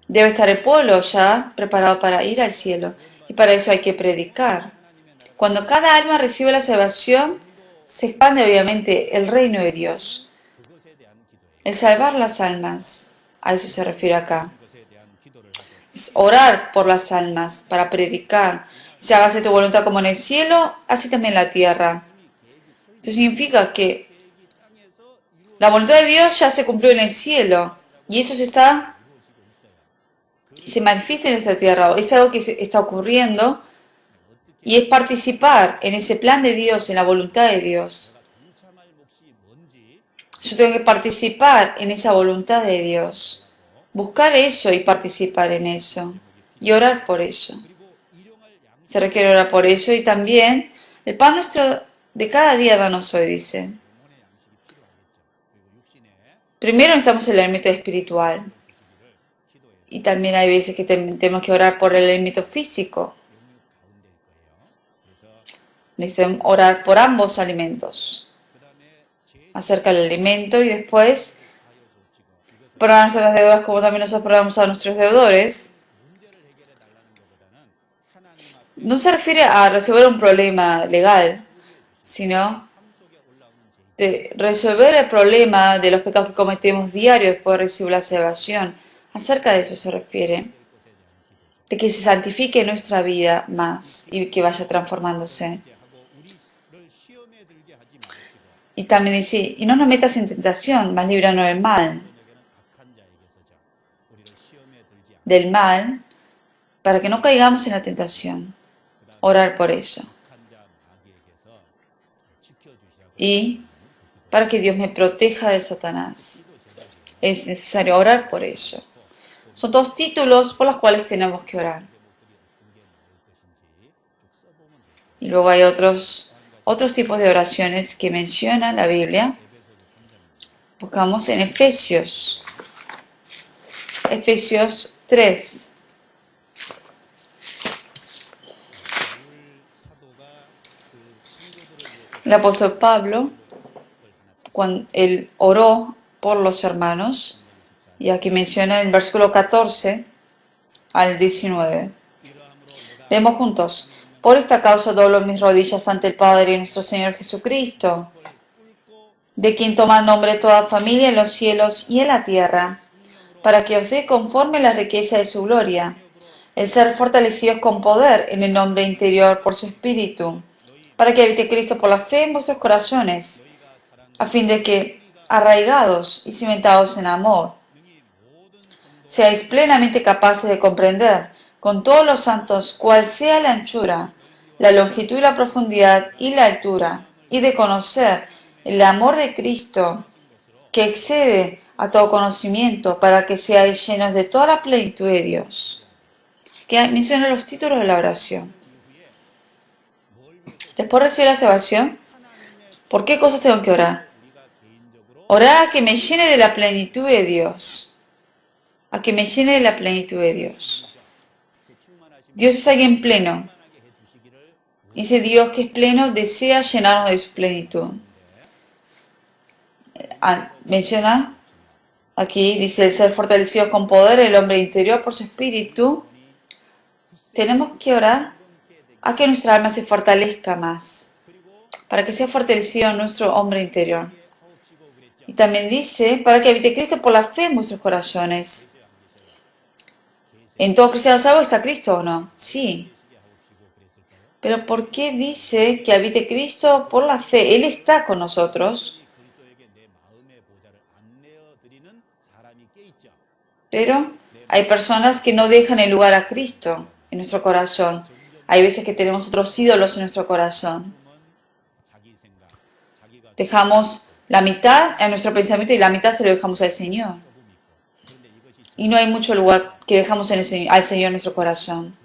debe estar el pueblo ya preparado para ir al cielo. Y para eso hay que predicar. Cuando cada alma recibe la salvación, se expande obviamente el reino de Dios. El salvar las almas A eso se refiere acá. Es orar por las almas, para predicar. Si hágase tu voluntad como en el cielo, así también en la tierra. Esto significa que la voluntad de Dios ya se cumplió en el cielo y eso se manifiesta en esta tierra. Es algo que está ocurriendo y es participar en ese plan de Dios, en la voluntad de Dios. Yo tengo que participar en esa voluntad de Dios, buscar eso y participar en eso y orar por eso. Se requiere orar por eso y también el pan nuestro de cada día danos hoy, dice. Primero necesitamos el alimento espiritual y también hay veces que tenemos que orar por el alimento físico. Necesitamos orar por ambos alimentos. Acerca del alimento y después perdonar nuestras deudas como también nosotros perdonamos a nuestros deudores. No se refiere a resolver un problema legal, sino de resolver el problema de los pecados que cometemos diarios después de recibir la salvación. Acerca de eso se refiere, de que se santifique nuestra vida más y que vaya transformándose. Y también dice, y no nos metas en tentación, mas líbranos del mal, para que no caigamos en la tentación. Orar por eso. Y para que Dios me proteja de Satanás. Es necesario orar por eso. Son dos títulos por los cuales tenemos que orar. Y luego hay otros tipos de oraciones que menciona la Biblia. Buscamos en Efesios 3. El apóstol Pablo, cuando él oró por los hermanos, y aquí menciona el versículo 14 al 19. Leemos juntos. Por esta causa doblo mis rodillas ante el Padre y nuestro Señor Jesucristo, de quien toma nombre toda familia en los cielos y en la tierra, para que os dé conforme a la riqueza de su gloria, el ser fortalecidos con poder en el hombre interior por su Espíritu, para que habite Cristo por la fe en vuestros corazones, a fin de que, arraigados y cimentados en amor, seáis plenamente capaces de comprender con todos los santos cuál sea la anchura, la longitud y la profundidad y la altura, y de conocer el amor de Cristo que excede a todo conocimiento, para que seáis llenos de toda la plenitud de Dios. Que menciona los títulos de la oración. Después de recibir la salvación, ¿por qué cosas tengo que orar? Orar a que me llene de la plenitud de Dios. A que me llene de la plenitud de Dios. Dios es alguien pleno. Ese Dios que es pleno desea llenarnos de su plenitud. Menciona aquí, dice, el ser fortalecido con poder, el hombre interior por su espíritu. Tenemos que orar a que nuestra alma se fortalezca más, para que sea fortalecido nuestro hombre interior. Y también dice, para que habite Cristo por la fe en vuestros corazones. ¿En todo cristiano salvo está Cristo o no? Sí. Pero ¿por qué dice que habite Cristo por la fe? Él está con nosotros. Pero hay personas que no dejan el lugar a Cristo en nuestro corazón. Hay veces que tenemos otros ídolos en nuestro corazón. Dejamos la mitad a nuestro pensamiento y la mitad se lo dejamos al Señor. Y no hay mucho lugar que dejamos al Señor en nuestro corazón.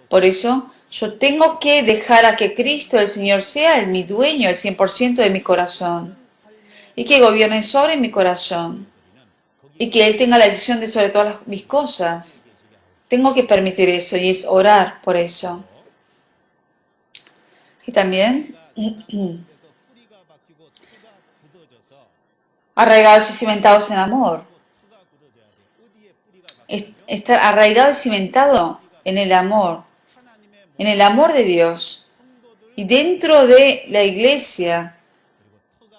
Por eso yo tengo que dejar a que Cristo, el Señor, sea mi dueño, el 100% de mi corazón. Y que gobierne sobre mi corazón. Y que Él tenga la decisión de sobre todas mis cosas. Tengo que permitir eso y es orar por eso. Y también arraigados y cimentados en amor. Estar arraigado y cimentado en el amor de Dios. Y dentro de la iglesia,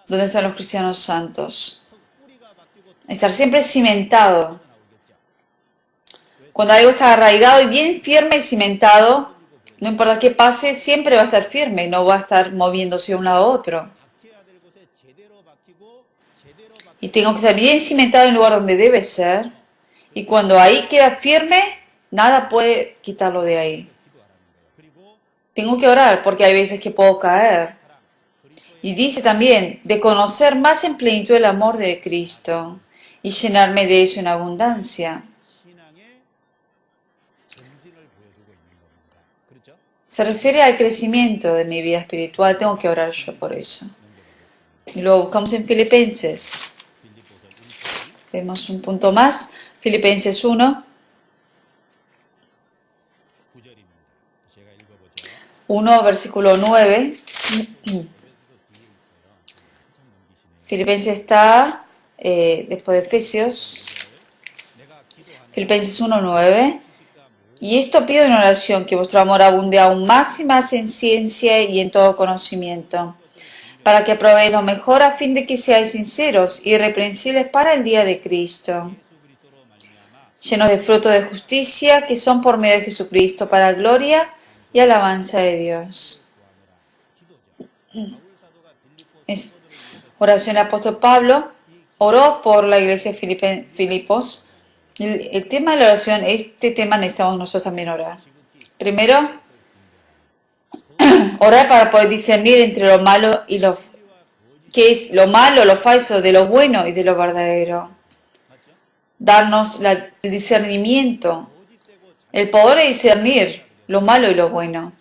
donde están los cristianos santos. Estar siempre cimentado Cuando algo está arraigado y bien firme y cimentado, no importa qué pase, siempre va a estar firme, no va a estar moviéndose de un lado a otro. Y tengo que estar bien cimentado en el lugar donde debe ser. Y cuando ahí queda firme, nada puede quitarlo de ahí. Tengo que orar porque hay veces que puedo caer. Y dice también, de conocer más en plenitud el amor de Cristo y llenarme de eso en abundancia. Se refiere al crecimiento de mi vida espiritual, tengo que orar yo por eso. Y luego buscamos en Filipenses. Vemos un punto más, Filipenses 1. 1, versículo 9. Filipenses está después de Efesios. Filipenses 1, 9. Y esto pido en oración, que vuestro amor abunde aún más y más en ciencia y en todo conocimiento, para que aprobéis lo mejor a fin de que seáis sinceros y irreprensibles para el día de Cristo, llenos de fruto de justicia que son por medio de Jesucristo, para gloria y alabanza de Dios. Es oración del apóstol Pablo, oró por la iglesia de Filipos. El tema de la oración, este tema necesitamos nosotros también orar. Primero, orar para poder discernir entre lo malo y qué es lo malo, lo falso, de lo bueno y de lo verdadero. Darnos el discernimiento, el poder de discernir lo malo y lo bueno.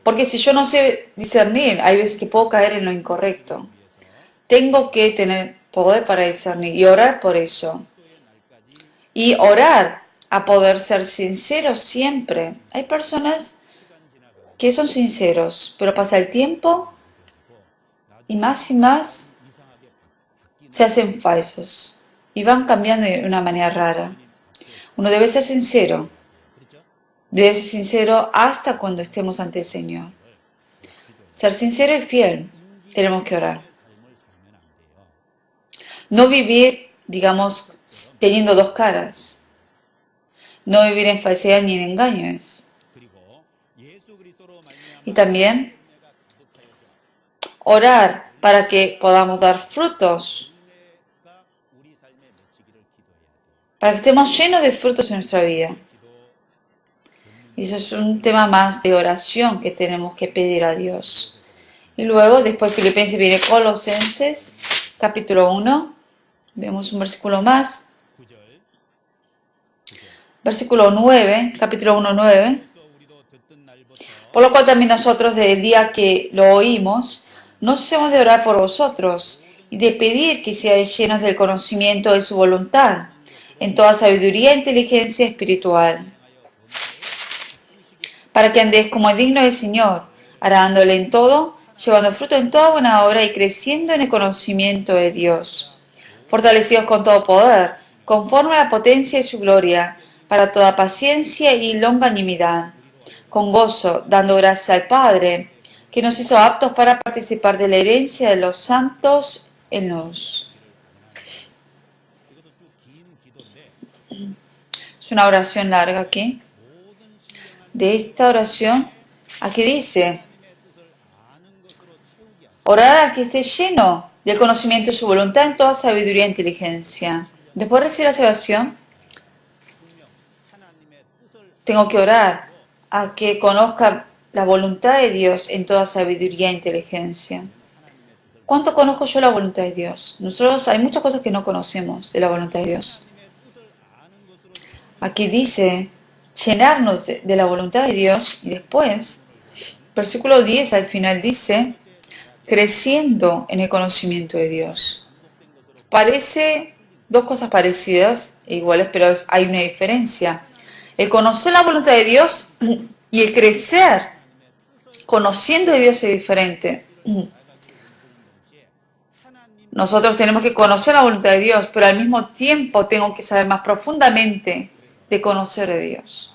Porque si yo no sé discernir, hay veces que puedo caer en lo incorrecto. Tengo que tener poder para discernir y orar por eso. Y orar a poder ser sinceros siempre. Hay personas que son sinceros, pero pasa el tiempo y más se hacen falsos y van cambiando de una manera rara. Uno debe ser sincero. Debe ser sincero hasta cuando estemos ante el Señor. Ser sincero y fiel. Tenemos que orar. No vivir, digamos, teniendo dos caras. No vivir en falsedad ni en engaños. Y también orar para que podamos dar frutos. Para que estemos llenos de frutos en nuestra vida. Y eso es un tema más de oración que tenemos que pedir a Dios. Y luego, después Filipenses viene Colosenses, capítulo 1. Vemos un versículo más. Versículo 9, capítulo 1, 9. Por lo cual también nosotros, desde el día que lo oímos, no cesemos de orar por vosotros y de pedir que seáis llenos del conocimiento de su voluntad, en toda sabiduría e inteligencia espiritual, para que andéis como es digno del Señor, agradándole en todo, llevando fruto en toda buena obra y creciendo en el conocimiento de Dios, fortalecidos con todo poder, conforme a la potencia de su gloria, para toda paciencia y longanimidad, con gozo, dando gracias al Padre, que nos hizo aptos para participar de la herencia de los santos en luz. Es una oración larga aquí. De esta oración, aquí dice, orar a que esté lleno del conocimiento de su voluntad en toda sabiduría e inteligencia. Después de recibir la salvación, tengo que orar a que conozca la voluntad de Dios en toda sabiduría e inteligencia. ¿Cuánto conozco yo la voluntad de Dios? Nosotros hay muchas cosas que no conocemos de la voluntad de Dios. Aquí dice llenarnos de la voluntad de Dios y después, versículo 10 al final dice, creciendo en el conocimiento de Dios. Parece dos cosas parecidas e iguales, pero hay una diferencia. El conocer la voluntad de Dios y el crecer conociendo de Dios es diferente. Nosotros tenemos que conocer la voluntad de Dios, pero al mismo tiempo tengo que saber más profundamente de conocer de Dios.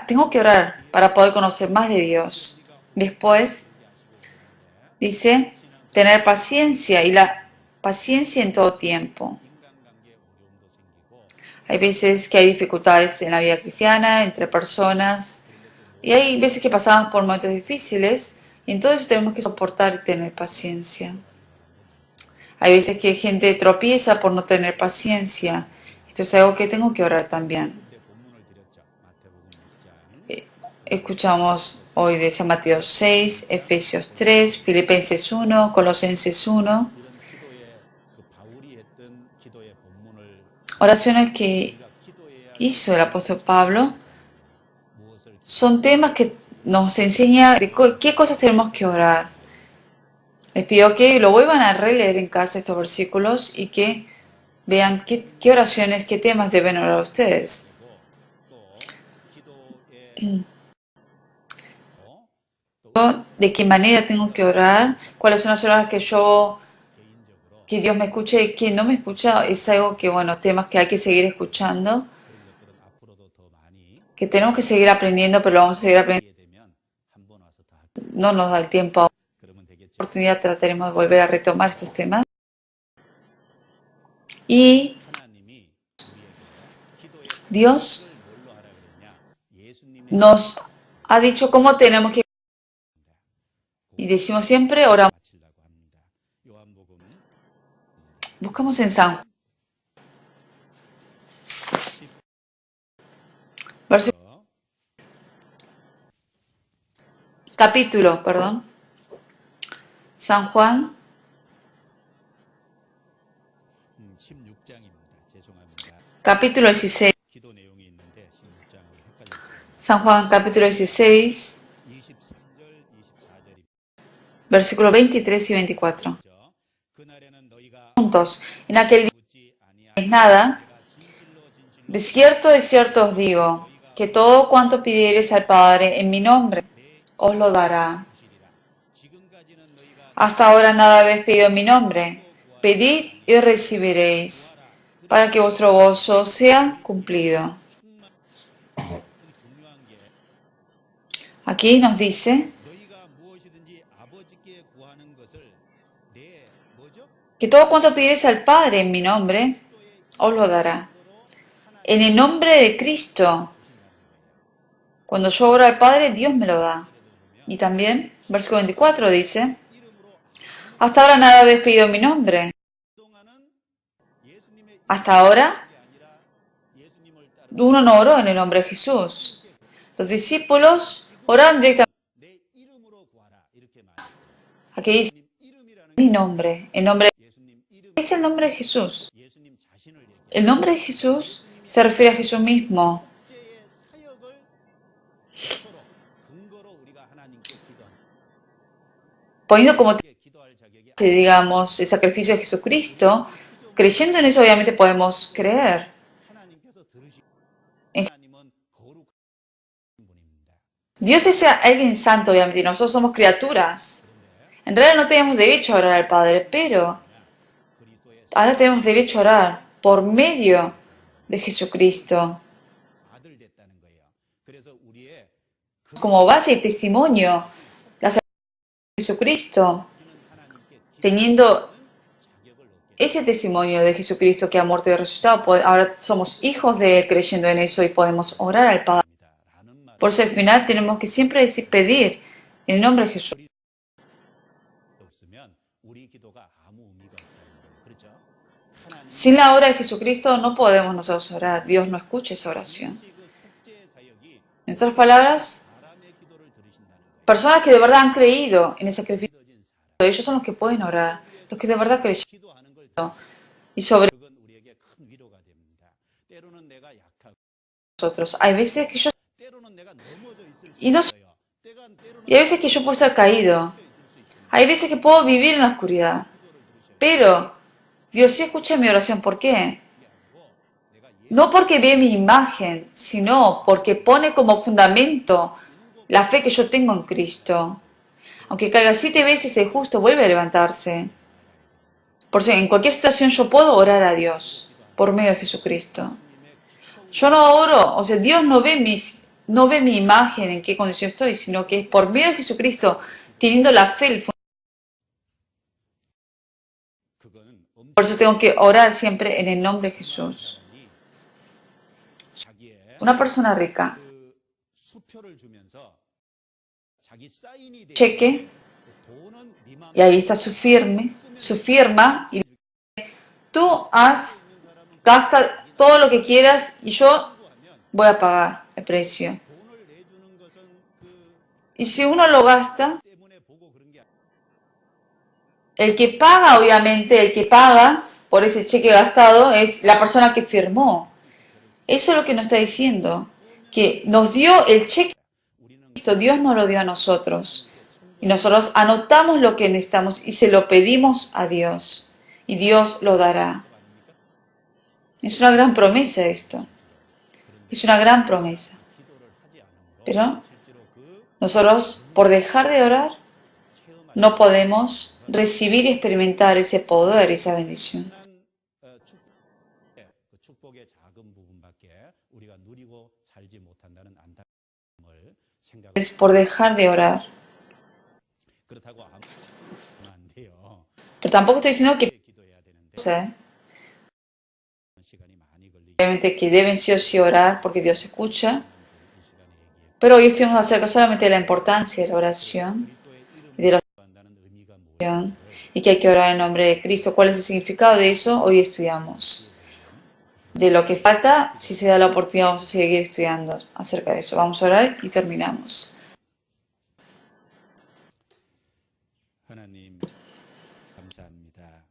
Tengo que orar para poder conocer más de Dios. Después dice tener paciencia y la paciencia en todo tiempo. Hay veces que hay dificultades en la vida cristiana, entre personas, y hay veces que pasamos por momentos difíciles, y entonces tenemos que soportar y tener paciencia. Hay veces que gente tropieza por no tener paciencia. Esto es algo que tengo que orar también. Escuchamos hoy de San Mateo 6, Efesios 3, Filipenses 1, Colosenses 1. Oraciones que hizo el apóstol Pablo son temas que nos enseñan de qué cosas tenemos que orar. Les pido que lo vuelvan a releer en casa estos versículos y que vean qué oraciones, qué temas deben orar ustedes. De qué manera tengo que orar, cuáles son las horas que Dios me escuche y que no me escucha, es algo que, bueno, temas que hay que seguir escuchando, que tenemos que seguir aprendiendo, pero lo vamos a seguir aprendiendo. No nos da el tiempo ahora. Oportunidad trataremos de volver a retomar estos temas. Y Dios nos ha dicho cómo tenemos que, y decimos siempre, oramos. Buscamos en San Juan. Capítulo, perdón. San Juan. Capítulo 16. San Juan, capítulo 16. Versículos 23 y 24. Juntos. En aquel día no es nada. De cierto os digo, que todo cuanto pidiereis al Padre en mi nombre, os lo dará. Hasta ahora nada habéis pedido en mi nombre. Pedid y recibiréis, para que vuestro gozo sea cumplido. Aquí nos dice que todo cuanto pidiereis al Padre en mi nombre, os lo dará. En el nombre de Cristo, cuando yo oro al Padre, Dios me lo da. Y también, versículo 24 dice, hasta ahora nada habéis pedido en mi nombre. Hasta ahora, uno no oró en el nombre de Jesús. Los discípulos oraron directamente. Aquí dice, mi nombre, el nombre de... ¿Qué es el nombre de Jesús? El nombre de Jesús se refiere a Jesús mismo. Poniendo como digamos, el sacrificio de Jesucristo, creyendo en eso obviamente podemos creer. Dios es alguien santo, obviamente, y nosotros somos criaturas. En realidad no tenemos derecho a orar al Padre, pero ahora tenemos derecho a orar por medio de Jesucristo. Como base y testimonio, la salvación de Jesucristo, teniendo ese testimonio de Jesucristo que ha muerto y resucitado, ahora somos hijos de Él creyendo en eso y podemos orar al Padre. Por eso al final tenemos que siempre decir, pedir en el nombre de Jesús. Sin la obra de Jesucristo no podemos nosotros orar. Dios no escucha esa oración. En otras palabras, personas que de verdad han creído en el sacrificio, ellos son los que pueden orar, los que de verdad creyeron. Y sobre nosotros, hay veces que yo y hay veces que yo puedo estar caído. Hay veces que puedo vivir en la oscuridad. Pero Dios sí escucha mi oración. ¿Por qué? No porque ve mi imagen, sino porque pone como fundamento la fe que yo tengo en Cristo. Aunque caiga 7 veces, el justo vuelve a levantarse. Por eso, en cualquier situación yo puedo orar a Dios por medio de Jesucristo. Yo no oro, o sea, Dios no ve mi imagen, en qué condición estoy, sino que es por medio de Jesucristo, teniendo la fe. Por eso tengo que orar siempre en el nombre de Jesús. Una persona rica, cheque, y ahí está su firma, y tú gasta todo lo que quieras y yo voy a pagar el precio. Y si uno lo gasta, el que paga, obviamente, el que paga por ese cheque gastado es la persona que firmó. Eso es lo que nos está diciendo, que nos dio el cheque, Dios nos lo dio a nosotros. Y nosotros anotamos lo que necesitamos y se lo pedimos a Dios. Y Dios lo dará. Es una gran promesa esto. Es una gran promesa. Pero nosotros, por dejar de orar, no podemos recibir y experimentar ese poder, esa bendición. Es por dejar de orar. Pero tampoco estoy diciendo que obviamente que deben sí o sí orar porque Dios escucha. Pero hoy estuvimos acerca solamente de la importancia de la oración y de la oración y que hay que orar en nombre de Cristo. ¿Cuál es el significado de eso? Hoy estudiamos. De lo que falta, si se da la oportunidad, vamos a seguir estudiando acerca de eso. Vamos a orar y terminamos.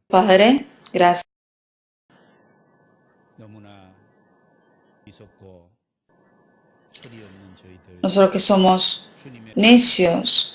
Padre, gracias. Nosotros que somos necios,